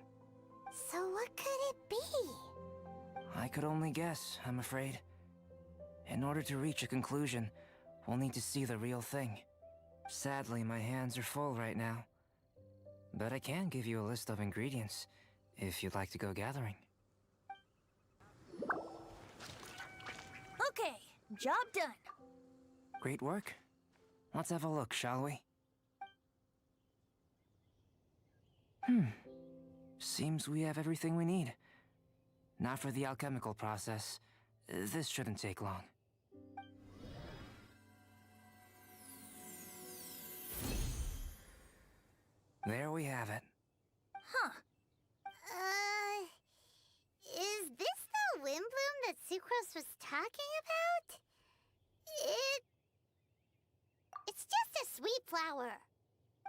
[SPEAKER 2] So what could it be?
[SPEAKER 7] I could only guess, I'm afraid. In order to reach a conclusion, we'll need to see the real thing. Sadly, my hands are full right now. But I can give you a list of ingredients, if you'd like to go gathering.
[SPEAKER 4] Okay, job done.
[SPEAKER 7] Great work. Let's have a look, shall we? Seems we have everything we need. Now for the alchemical process. This shouldn't take long. There we have it.
[SPEAKER 4] Huh.
[SPEAKER 2] Is this the Windbloom that Sucrose was talking about? It's just a sweet flower.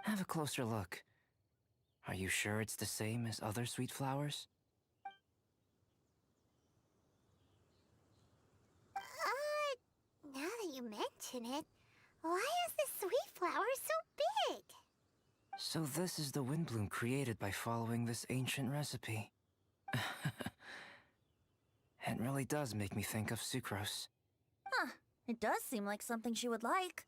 [SPEAKER 7] Have a closer look. Are you sure it's the same as other sweet flowers?
[SPEAKER 2] Now that you mention it, why is this sweet flower so big?
[SPEAKER 7] So this is the Windbloom created by following this ancient recipe. It really does make me think of Sucrose.
[SPEAKER 4] Huh. It does seem like something she would like.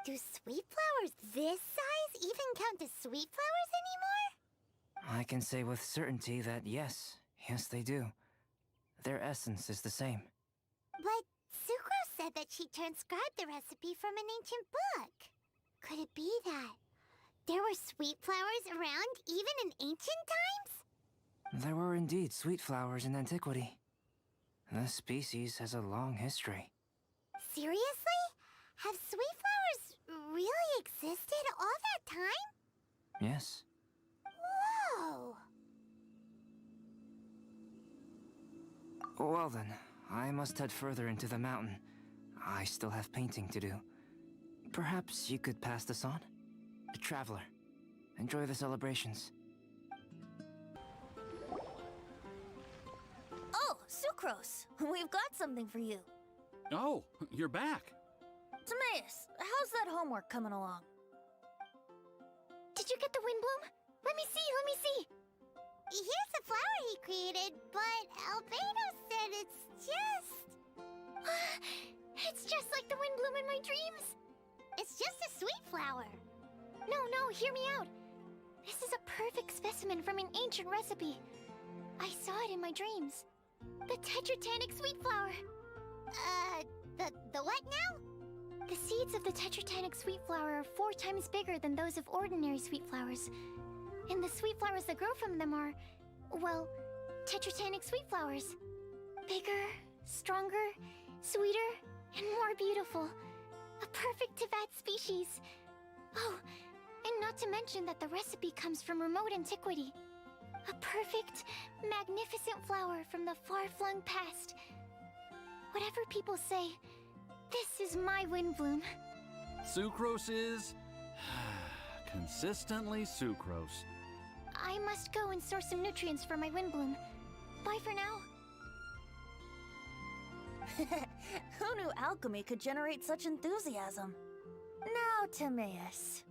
[SPEAKER 2] Do sweet flowers this size even count as sweet flowers anymore?
[SPEAKER 7] I can say with certainty that yes, they do. Their essence is the same.
[SPEAKER 2] But Sucrose said that she transcribed the recipe from an ancient book. Could it be that there were sweet flowers around even in ancient times?
[SPEAKER 7] There were indeed sweet flowers in antiquity. This species has a long history.
[SPEAKER 2] Seriously? Have sweet flowers really existed all that time?
[SPEAKER 7] Yes.
[SPEAKER 2] Whoa!
[SPEAKER 7] Well then, I must head further into the mountain. I still have painting to do. Perhaps you could pass this on? Traveler, enjoy the celebrations.
[SPEAKER 4] Oh, Sucrose, we've got something for you.
[SPEAKER 5] Oh, you're back.
[SPEAKER 4] Timaeus, how's that homework coming along?
[SPEAKER 2] Did you get the Windbloom? Let me see. Here's the flower he created, but Albedo said it's just... It's just like the Windbloom in my dreams. It's just a sweet flower. No, hear me out. This is a perfect specimen from an ancient recipe. I saw it in my dreams. The tetratanic sweet flower. The what now? The seed seeds of the Tetratanic sweet flower are 4 times bigger than those of ordinary sweet flowers. And the sweet flowers that grow from them are, well, Tetratanic sweet flowers. Bigger, stronger, sweeter, and more beautiful. A perfect Tivat species. Oh, and not to mention that the recipe comes from remote antiquity. A perfect, magnificent flower from the far-flung past. Whatever people say, this is my Windbloom.
[SPEAKER 5] Sucrose is... consistently sucrose.
[SPEAKER 2] I must go and source some nutrients for my Windbloom. Bye for now.
[SPEAKER 4] Who knew alchemy could generate such enthusiasm? Now, Timaeus,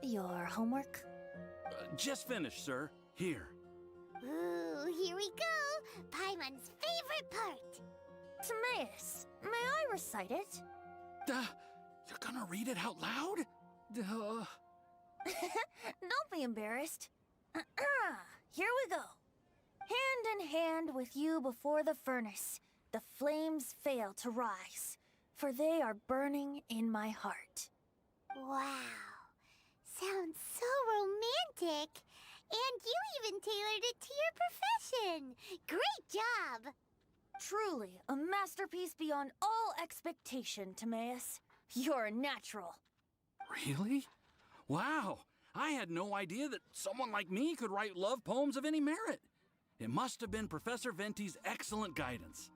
[SPEAKER 4] your homework?
[SPEAKER 5] Just finished, sir. Here.
[SPEAKER 2] Ooh, here we go! Paimon's favorite part!
[SPEAKER 4] Timaeus, may I recite it?
[SPEAKER 5] You're gonna read it out loud?
[SPEAKER 4] Don't be embarrassed. Here we go. Hand in hand with you before the furnace, the flames fail to rise, for they are burning in my heart.
[SPEAKER 2] Wow. Sounds so romantic. And you even tailored it to your profession. Great job.
[SPEAKER 4] Truly, a masterpiece beyond all expectation, Timaeus. You're a natural.
[SPEAKER 5] Really? Wow! I had no idea that someone like me could write love poems of any merit. It must have been Professor Venti's excellent guidance.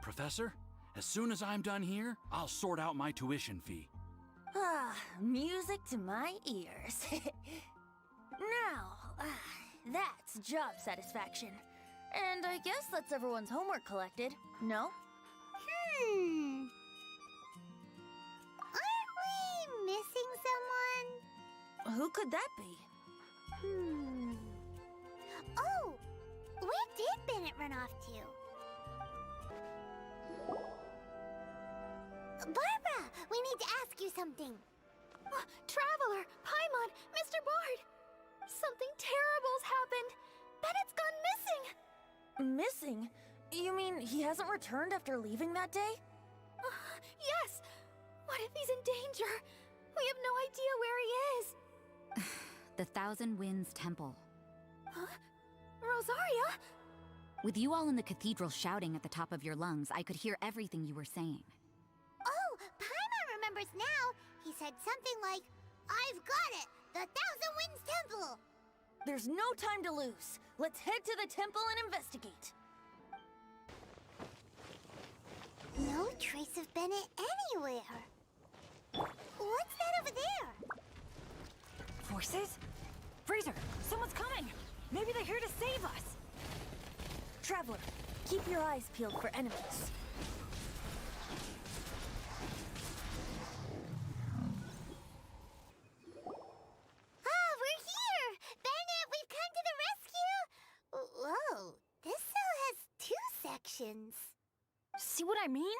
[SPEAKER 5] Professor, as soon as I'm done here, I'll sort out my tuition fee.
[SPEAKER 4] Ah, music to my ears. Now, that's job satisfaction. And I guess that's everyone's homework collected, no?
[SPEAKER 2] Aren't we missing someone?
[SPEAKER 4] Who could that be?
[SPEAKER 2] Oh! Where did Bennett run off to? Barbara! We need to ask you something.
[SPEAKER 1] Traveler! Paimon! Mr. Bard! Something terrible's happened! Bennett's gone missing!
[SPEAKER 4] Missing? You mean he hasn't returned after leaving that day?
[SPEAKER 1] Yes! What if he's in danger? We have no idea where he is!
[SPEAKER 11] The Thousand Winds Temple.
[SPEAKER 1] Huh? Rosaria?
[SPEAKER 11] With you all in the cathedral shouting at the top of your lungs, I could hear everything you were saying.
[SPEAKER 2] Oh, Paimon remembers now. He said something like, I've got it! The Thousand Winds Temple!
[SPEAKER 4] There's no time to lose. Let's head to the temple and investigate.
[SPEAKER 2] No trace of Bennett anywhere. What's that over there?
[SPEAKER 4] Forces? Freezer, someone's coming! Maybe they're here to save us! Traveler, keep your eyes peeled for enemies.
[SPEAKER 2] We're here! Bennett, we've come to the rescue! Whoa, this cell has 2 sections.
[SPEAKER 4] See what I mean?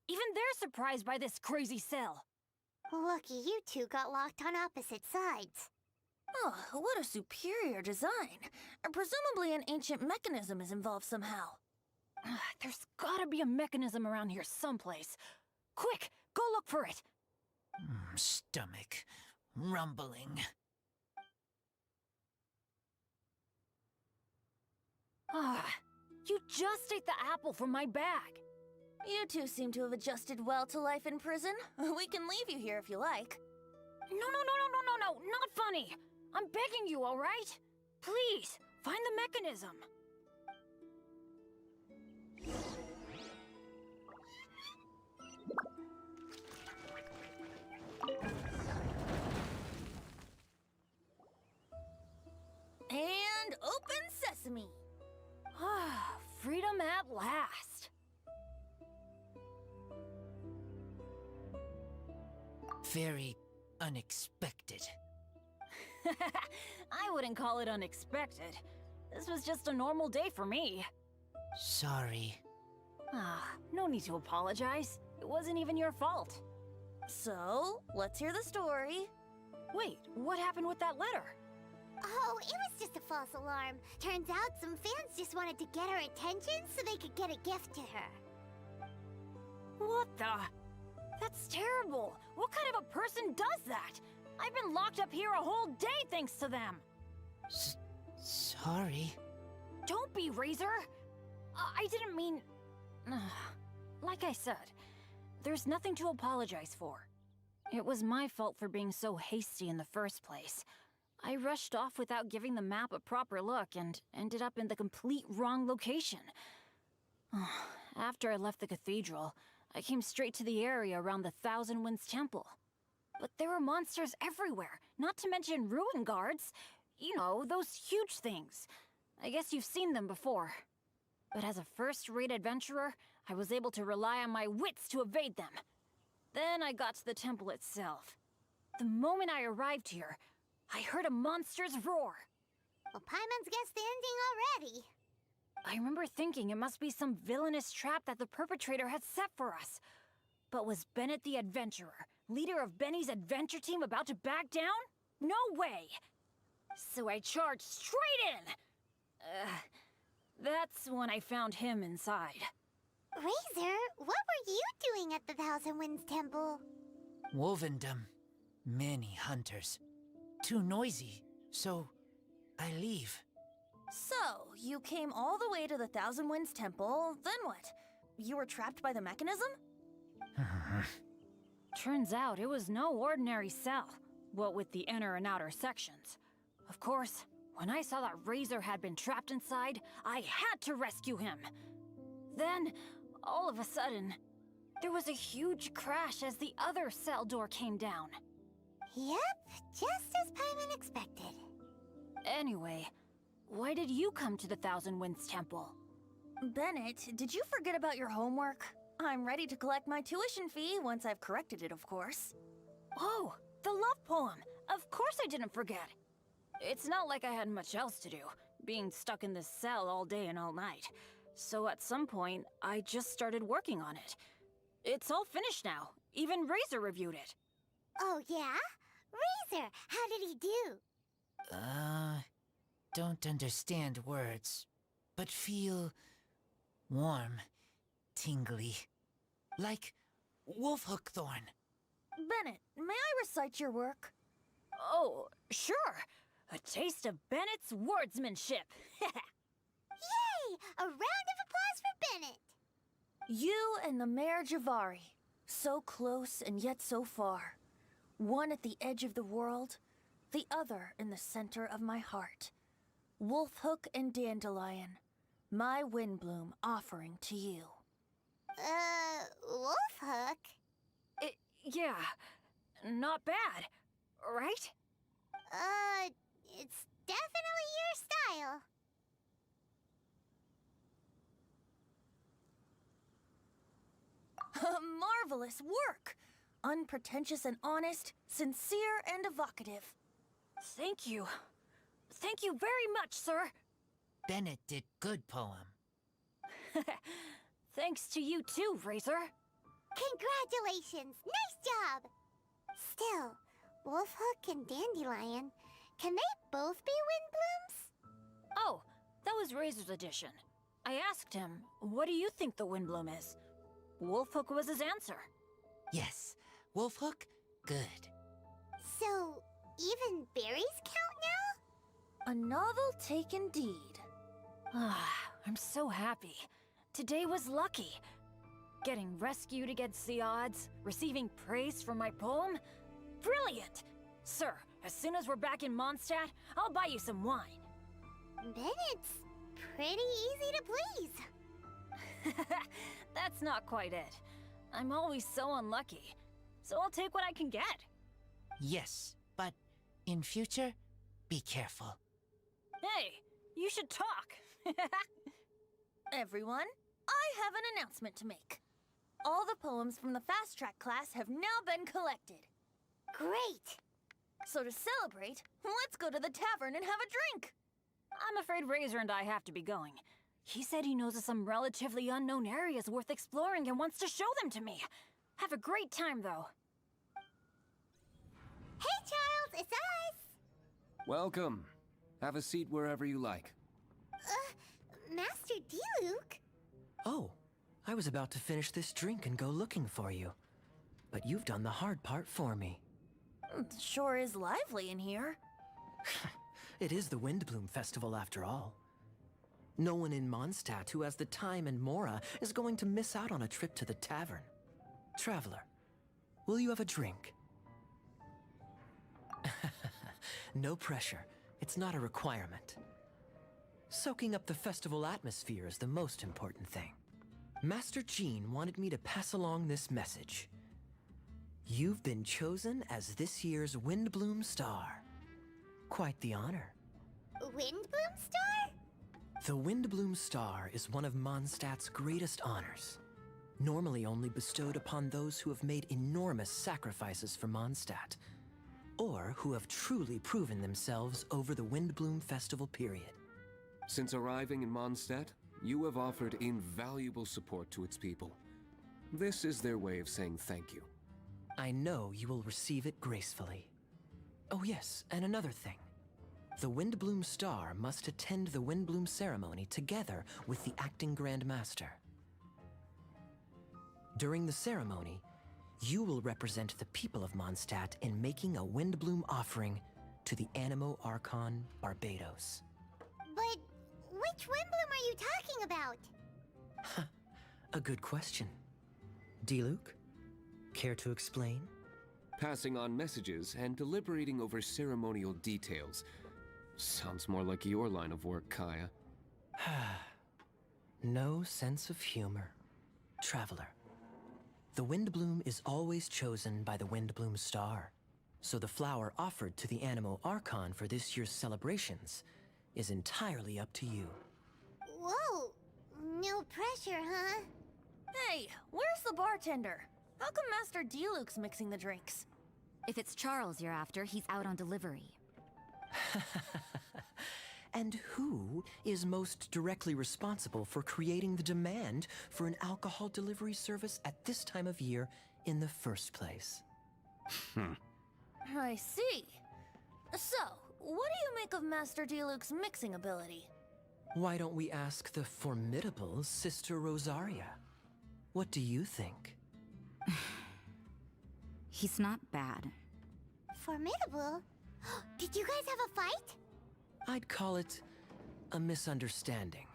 [SPEAKER 4] Even they're surprised by this crazy cell.
[SPEAKER 2] Lucky you two got locked on opposite sides.
[SPEAKER 4] Oh, what a superior design. Presumably an ancient mechanism is involved somehow. There's gotta be a mechanism around here someplace. Quick, go look for it.
[SPEAKER 13] Stomach rumbling.
[SPEAKER 4] You just ate the apple from my bag. You two seem to have adjusted well to life in prison. We can leave you here if you like. No, not funny. I'm begging you, all right? Please, find the mechanism. And open sesame. Freedom at last.
[SPEAKER 13] Very unexpected.
[SPEAKER 4] I wouldn't call it unexpected. This was just a normal day for me.
[SPEAKER 13] Sorry.
[SPEAKER 4] No need to apologize. It wasn't even your fault. So, let's hear the story. Wait, what happened with that letter?
[SPEAKER 2] Oh, it was just a false alarm. Turns out some fans just wanted to get her attention so they could get a gift to her.
[SPEAKER 4] What the? That's terrible. What kind of a person does that? I've been locked up here a whole day thanks to them.
[SPEAKER 13] Sorry.
[SPEAKER 4] Don't be, Razor. I didn't mean... Like I said, there's nothing to apologize for. It was my fault for being so hasty in the first place. I rushed off without giving the map a proper look and ended up in the complete wrong location. After I left the cathedral, I came straight to the area around the Thousand Winds Temple. But there were monsters everywhere, not to mention ruin guards. You know, those huge things. I guess you've seen them before. But as a first-rate adventurer, I was able to rely on my wits to evade them. Then I got to the temple itself. The moment I arrived here, I heard a monster's roar.
[SPEAKER 2] Well, Paimon's guessed the ending already.
[SPEAKER 4] I remember thinking it must be some villainous trap that the perpetrator had set for us. But was Bennett the adventurer, leader of Benny's adventure team, about to back down? No way! So I charged straight in! That's when I found him inside.
[SPEAKER 2] Razor, what were you doing at the Thousand Winds Temple?
[SPEAKER 13] Wolvendom. Many hunters. Too noisy, so I leave.
[SPEAKER 4] So, you came all the way to the Thousand Winds Temple, then what? You were trapped by the mechanism? Turns out it was no ordinary cell, what with the inner and outer sections. Of course, when I saw that Razor had been trapped inside, I had to rescue him. Then, all of a sudden, there was a huge crash as the other cell door came down.
[SPEAKER 2] Yep, just as Paimon expected.
[SPEAKER 4] Anyway, why did you come to the Thousand Winds Temple? Bennett, did you forget about your homework? I'm ready to collect my tuition fee once I've corrected it, of course. Oh, the love poem! Of course I didn't forget! It's not like I had much else to do, being stuck in this cell all day and all night. So at some point, I just started working on it. It's all finished now. Even Razor reviewed it.
[SPEAKER 2] Oh, yeah? Razor, how did he do?
[SPEAKER 13] Don't understand words, but feel warm, tingly, like wolfhook thorn.
[SPEAKER 4] Bennett, may I recite your work? Oh, sure. A taste of Bennett's wordsmanship.
[SPEAKER 2] Yay! A round of applause for Bennett!
[SPEAKER 4] You and the Mayor Javari, so close and yet so far. One at the edge of the world, the other in the center of my heart. Wolfhook and Dandelion, my Windbloom offering to you.
[SPEAKER 2] Wolfhook?
[SPEAKER 4] Yeah, not bad, right?
[SPEAKER 2] It's definitely your style.
[SPEAKER 4] Marvelous work! Unpretentious and honest, sincere and evocative. Thank you. Thank you very much, sir.
[SPEAKER 13] Bennett did good poem.
[SPEAKER 4] Thanks to you too, Razor.
[SPEAKER 2] Congratulations! Nice job! Still, Wolfhook and Dandelion, can they both be Windblooms?
[SPEAKER 4] Oh, that was Razor's addition. I asked him, what do you think the Windbloom is? Wolfhook was his answer.
[SPEAKER 13] Yes, Wolfhook, good.
[SPEAKER 2] So, even berries count now?
[SPEAKER 4] A novel take indeed. I'm so happy. Today was lucky. Getting rescued against the odds, receiving praise for my poem. Brilliant! Sir, as soon as we're back in Mondstadt, I'll buy you some wine.
[SPEAKER 2] Bennett's pretty easy to please.
[SPEAKER 4] That's not quite it. I'm always so unlucky, so I'll take what I can get.
[SPEAKER 13] Yes, but in future, be careful.
[SPEAKER 4] Hey, you should talk. Everyone, I have an announcement to make. All the poems from the Fast Track class have now been collected.
[SPEAKER 2] Great!
[SPEAKER 4] So to celebrate, let's go to the tavern and have a drink. I'm afraid Razor and I have to be going. He said he knows of some relatively unknown areas worth exploring and wants to show them to me. Have a great time, though.
[SPEAKER 2] Hey, Charles, it's us!
[SPEAKER 3] Welcome. Have a seat wherever you like.
[SPEAKER 2] Master Diluc?
[SPEAKER 7] Oh, I was about to finish this drink and go looking for you. but you've done the hard part for me.
[SPEAKER 4] Sure is lively in here.
[SPEAKER 7] It is the Windbloom Festival after all. No one in Mondstadt who has the time and mora is going to miss out on a trip to the tavern. Traveler, will you have a drink? No pressure. It's not a requirement. Soaking up the festival atmosphere is the most important thing. Master Jean wanted me to pass along this message. You've been chosen as this year's Windbloom Star. Quite the honor.
[SPEAKER 2] Windbloom Star?
[SPEAKER 7] The Windbloom Star is one of Mondstadt's greatest honors. Normally only bestowed upon those who have made enormous sacrifices for Mondstadt, or who have truly proven themselves over the Windbloom Festival period.
[SPEAKER 3] Since arriving in Mondstadt, you have offered invaluable support to its people. This is their way of saying thank you.
[SPEAKER 7] I know you will receive it gracefully. Oh yes, and another thing. The Windbloom Star must attend the Windbloom ceremony together with the acting Grand Master. During the ceremony, you will represent the people of Mondstadt in making a Windbloom offering to the Animo Archon Barbados.
[SPEAKER 2] But which Windbloom are you talking about?
[SPEAKER 7] A good question. Diluc, care to explain?
[SPEAKER 3] Passing on messages and deliberating over ceremonial details. Sounds more like your line of work, Kaya.
[SPEAKER 7] No sense of humor. Traveler, the Windbloom is always chosen by the Windbloom Star, so the flower offered to the Animo Archon for this year's celebrations is entirely up to you.
[SPEAKER 2] Whoa! No pressure, huh?
[SPEAKER 4] Hey, where's the bartender? How come Master Diluc's mixing the drinks?
[SPEAKER 11] If it's Charles you're after, he's out on delivery.
[SPEAKER 7] And who is most directly responsible for creating the demand for an alcohol delivery service at this time of year in the first place?
[SPEAKER 4] I see. So, what do you make of Master Diluc's mixing ability?
[SPEAKER 7] Why don't we ask the formidable Sister Rosaria? What do you think?
[SPEAKER 11] He's not bad.
[SPEAKER 2] Formidable? Did you guys have a fight?
[SPEAKER 7] I'd call it a misunderstanding.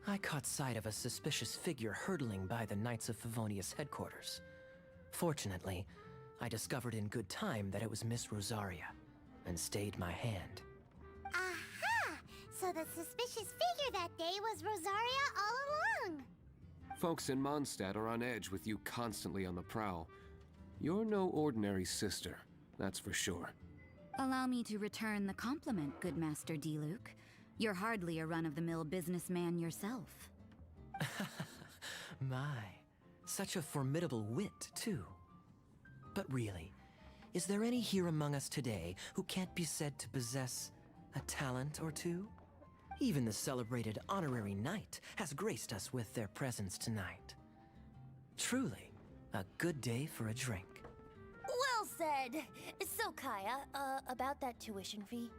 [SPEAKER 7] I caught sight of a suspicious figure hurtling by the Knights of Favonius headquarters. Fortunately, I discovered in good time that it was Miss Rosaria, and stayed my hand.
[SPEAKER 2] Aha! So the suspicious figure that day was Rosaria all along!
[SPEAKER 3] Folks in Mondstadt are on edge with you constantly on the prowl. You're no ordinary sister, that's for sure.
[SPEAKER 11] Allow me to return the compliment, good Master Diluc. You're hardly a run-of-the-mill businessman yourself.
[SPEAKER 7] My, such a formidable wit, too. But really, is there any here among us today who can't be said to possess a talent or two? Even the celebrated honorary knight has graced us with their presence tonight. Truly, a good day for a drink.
[SPEAKER 4] Well said. So, Kaya, about that tuition fee?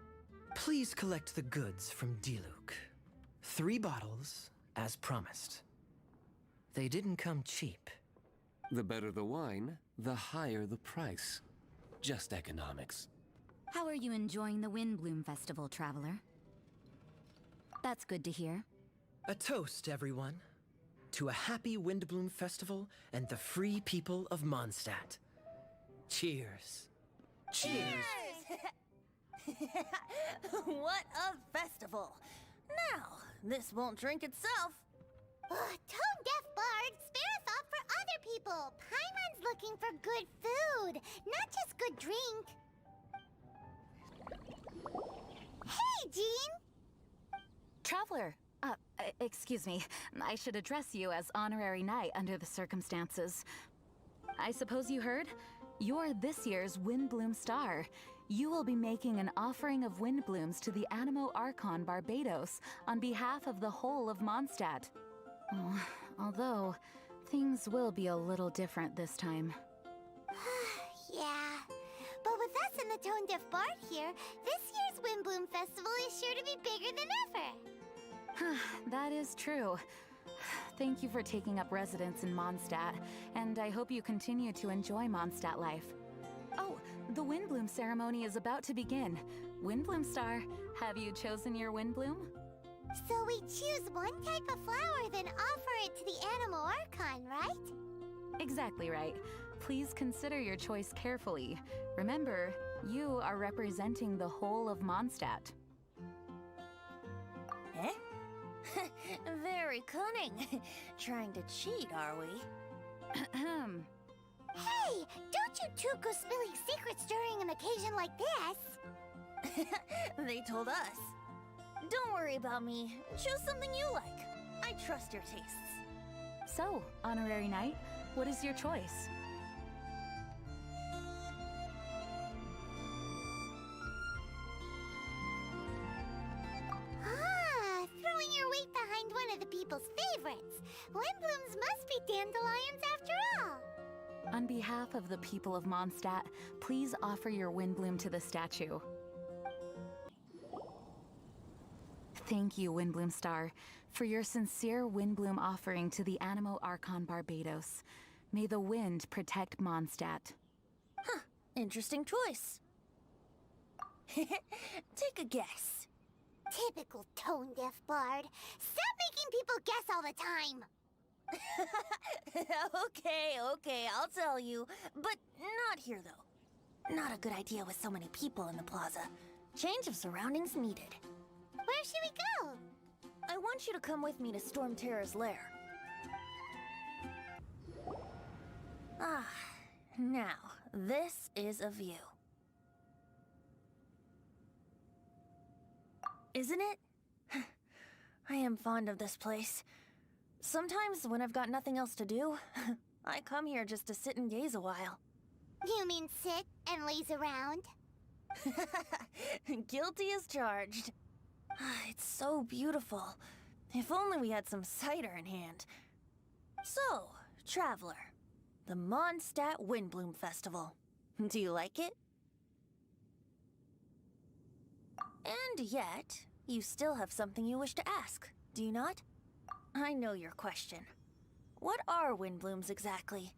[SPEAKER 7] Please collect the goods from Diluc. 3 bottles, as promised. They didn't come cheap.
[SPEAKER 3] The better the wine, the higher the price. Just economics.
[SPEAKER 11] How are you enjoying the Windbloom Festival, Traveler? That's good to hear.
[SPEAKER 7] A toast, everyone. To a happy Windbloom Festival and the free people of Mondstadt. Cheers.
[SPEAKER 4] Cheers! What a festival! Now, this won't drink itself.
[SPEAKER 2] Tone-deaf bard, spare a thought for other people. Paimon's looking for good food, not just good drink. Hey, Jean!
[SPEAKER 11] Traveler, excuse me. I should address you as honorary knight under the circumstances. I suppose you heard? You're this year's Windbloom Star. You will be making an offering of Windblooms to the Animo Archon Barbados on behalf of the whole of Mondstadt. Oh, although, things will be a little different this time.
[SPEAKER 2] Yeah, but with us and the tone-deaf bard here, this year's Windbloom Festival is sure to be bigger than ever.
[SPEAKER 11] That is true. Thank you for taking up residence in Mondstadt, and I hope you continue to enjoy Mondstadt life. Oh, the Windbloom ceremony is about to begin. Windbloom Star, have you chosen your Windbloom?
[SPEAKER 2] So we choose one type of flower, then offer it to the Animal Archon, right?
[SPEAKER 11] Exactly right. Please consider your choice carefully. Remember, you are representing the whole of Mondstadt.
[SPEAKER 4] Eh? Very cunning. Trying to cheat, are we?
[SPEAKER 11] Ahem.
[SPEAKER 2] Hey, don't you two go spilling secrets during an occasion like this.
[SPEAKER 4] They told us. Don't worry about me. Choose something you like. I trust your tastes.
[SPEAKER 11] So, Honorary Knight, what is your choice?
[SPEAKER 2] Throwing your weight behind one of the people's favorites. Windblooms must be dandelions after all.
[SPEAKER 11] On behalf of the people of Mondstadt, please offer your Windbloom to the statue. Thank you, Windbloom Star, for your sincere Windbloom offering to the Animo Archon Barbados. May the wind protect Mondstadt.
[SPEAKER 4] Huh, interesting choice. Take a guess.
[SPEAKER 2] Typical tone-deaf bard. Stop making people guess all the time.
[SPEAKER 4] Okay, I'll tell you. But not here, though. Not a good idea with so many people in the plaza. Change of surroundings needed.
[SPEAKER 2] Where should we go?
[SPEAKER 4] I want you to come with me to Storm Terror's lair. Ah, now, this is a view. Isn't it? I am fond of this place. Sometimes when I've got nothing else to do, I come here just to sit and gaze a while.
[SPEAKER 2] You mean sit and laze around?
[SPEAKER 4] Guilty as charged. It's so beautiful. If only we had some cider in hand. So, Traveler, the Mondstadt Windbloom Festival. Do you like it? And yet, you still have something you wish to ask, do you not? I know your question. What are Windblooms exactly?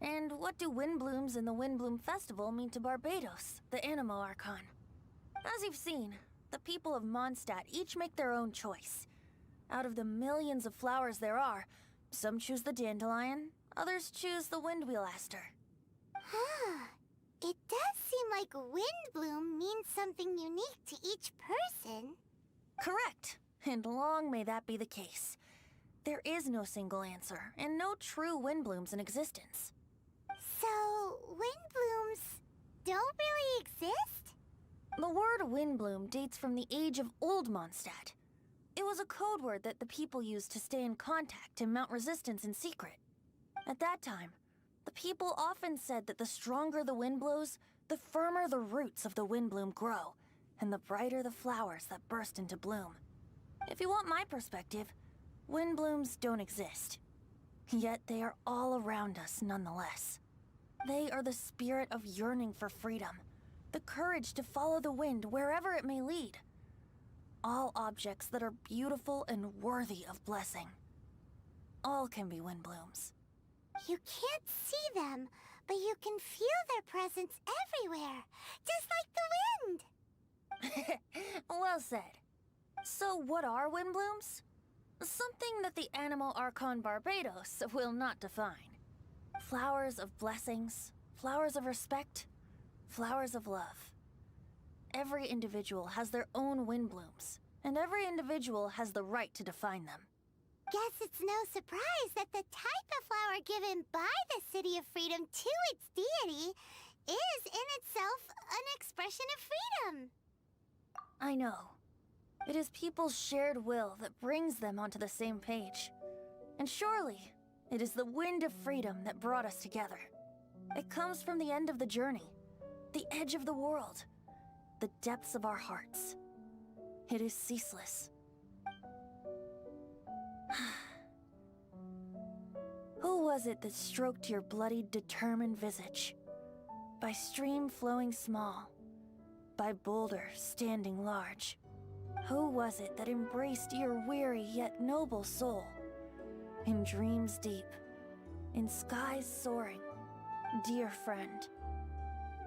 [SPEAKER 4] And what do Windblooms and the Windbloom Festival mean to Barbados, the Animo Archon? As you've seen, the people of Mondstadt each make their own choice. Out of the millions of flowers there are, some choose the dandelion, others choose the windwheel aster.
[SPEAKER 2] It does seem like Windbloom means something unique to each person.
[SPEAKER 4] Correct, and long may that be the case. There is no single answer, and no true Windblooms in existence.
[SPEAKER 2] So, Windblooms don't really exist?
[SPEAKER 4] The word Windbloom dates from the age of Old Mondstadt. It was a code word that the people used to stay in contact and mount resistance in secret. At that time, the people often said that the stronger the wind blows, the firmer the roots of the Windbloom grow, and the brighter the flowers that burst into bloom. If you want my perspective, Windblooms don't exist. Yet they are all around us nonetheless. They are the spirit of yearning for freedom, the courage to follow the wind wherever it may lead. All objects that are beautiful and worthy of blessing. All can be Windblooms.
[SPEAKER 2] You can't see them, but you can feel their presence everywhere, just like the wind.
[SPEAKER 4] Well said. So what are Windblooms? Something that the Animo Archon Barbados will not define. Flowers of blessings, flowers of respect, flowers of love. Every individual has their own Windblooms, and every individual has the right to define them.
[SPEAKER 2] Guess it's no surprise that the type of flower given by the City of Freedom to its deity is in itself an expression of freedom.
[SPEAKER 4] I know. It is people's shared will that brings them onto the same page. And surely, it is the wind of freedom that brought us together. It comes from the end of the journey, the edge of the world, the depths of our hearts. It is ceaseless. Who was it that stroked your bloodied, determined visage? By stream flowing small, by boulder standing large. Who was it that embraced your weary yet noble soul? in dreams deep, in skies soaring. Dear friend,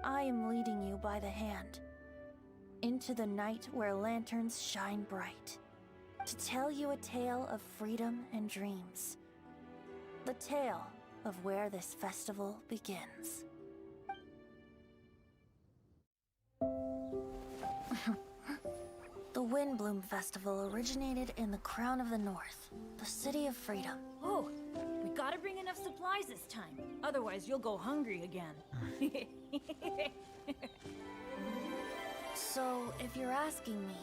[SPEAKER 4] I am leading you by the hand into the night where lanterns shine bright, to tell you a tale of freedom and dreams, the tale of where this festival begins. The Windbloom Festival originated in the Crown of the North, the City of Freedom.
[SPEAKER 14] Oh, we gotta bring enough supplies this time. Otherwise, you'll go hungry again.
[SPEAKER 4] So, if you're asking me,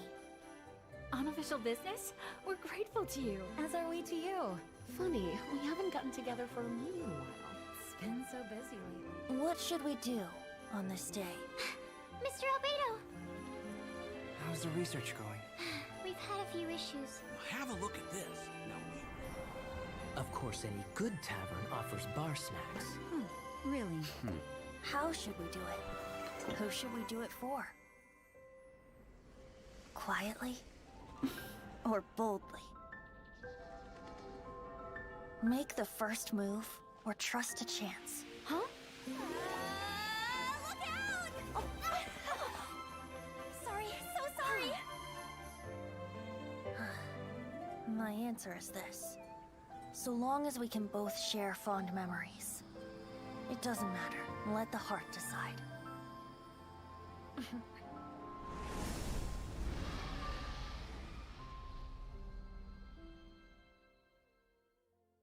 [SPEAKER 11] Unofficial business? We're grateful to you. As are we to you.
[SPEAKER 12] Funny, we haven't gotten together for a little while.
[SPEAKER 11] It's been so busy lately.
[SPEAKER 4] what should we do on this day?
[SPEAKER 2] Mr. Albedo,
[SPEAKER 15] How's the research going?
[SPEAKER 2] we've had a few issues.
[SPEAKER 5] Have a look at this.
[SPEAKER 7] Of course, any good tavern offers bar snacks.
[SPEAKER 11] Really?
[SPEAKER 4] How should we do it? Who should we do it for? Quietly? Or boldly? Make the first move, or trust a chance.
[SPEAKER 11] Huh?
[SPEAKER 1] Look out! Sorry, so sorry.
[SPEAKER 4] My answer is this. So long as we can both share fond memories. It doesn't matter. Let the heart decide.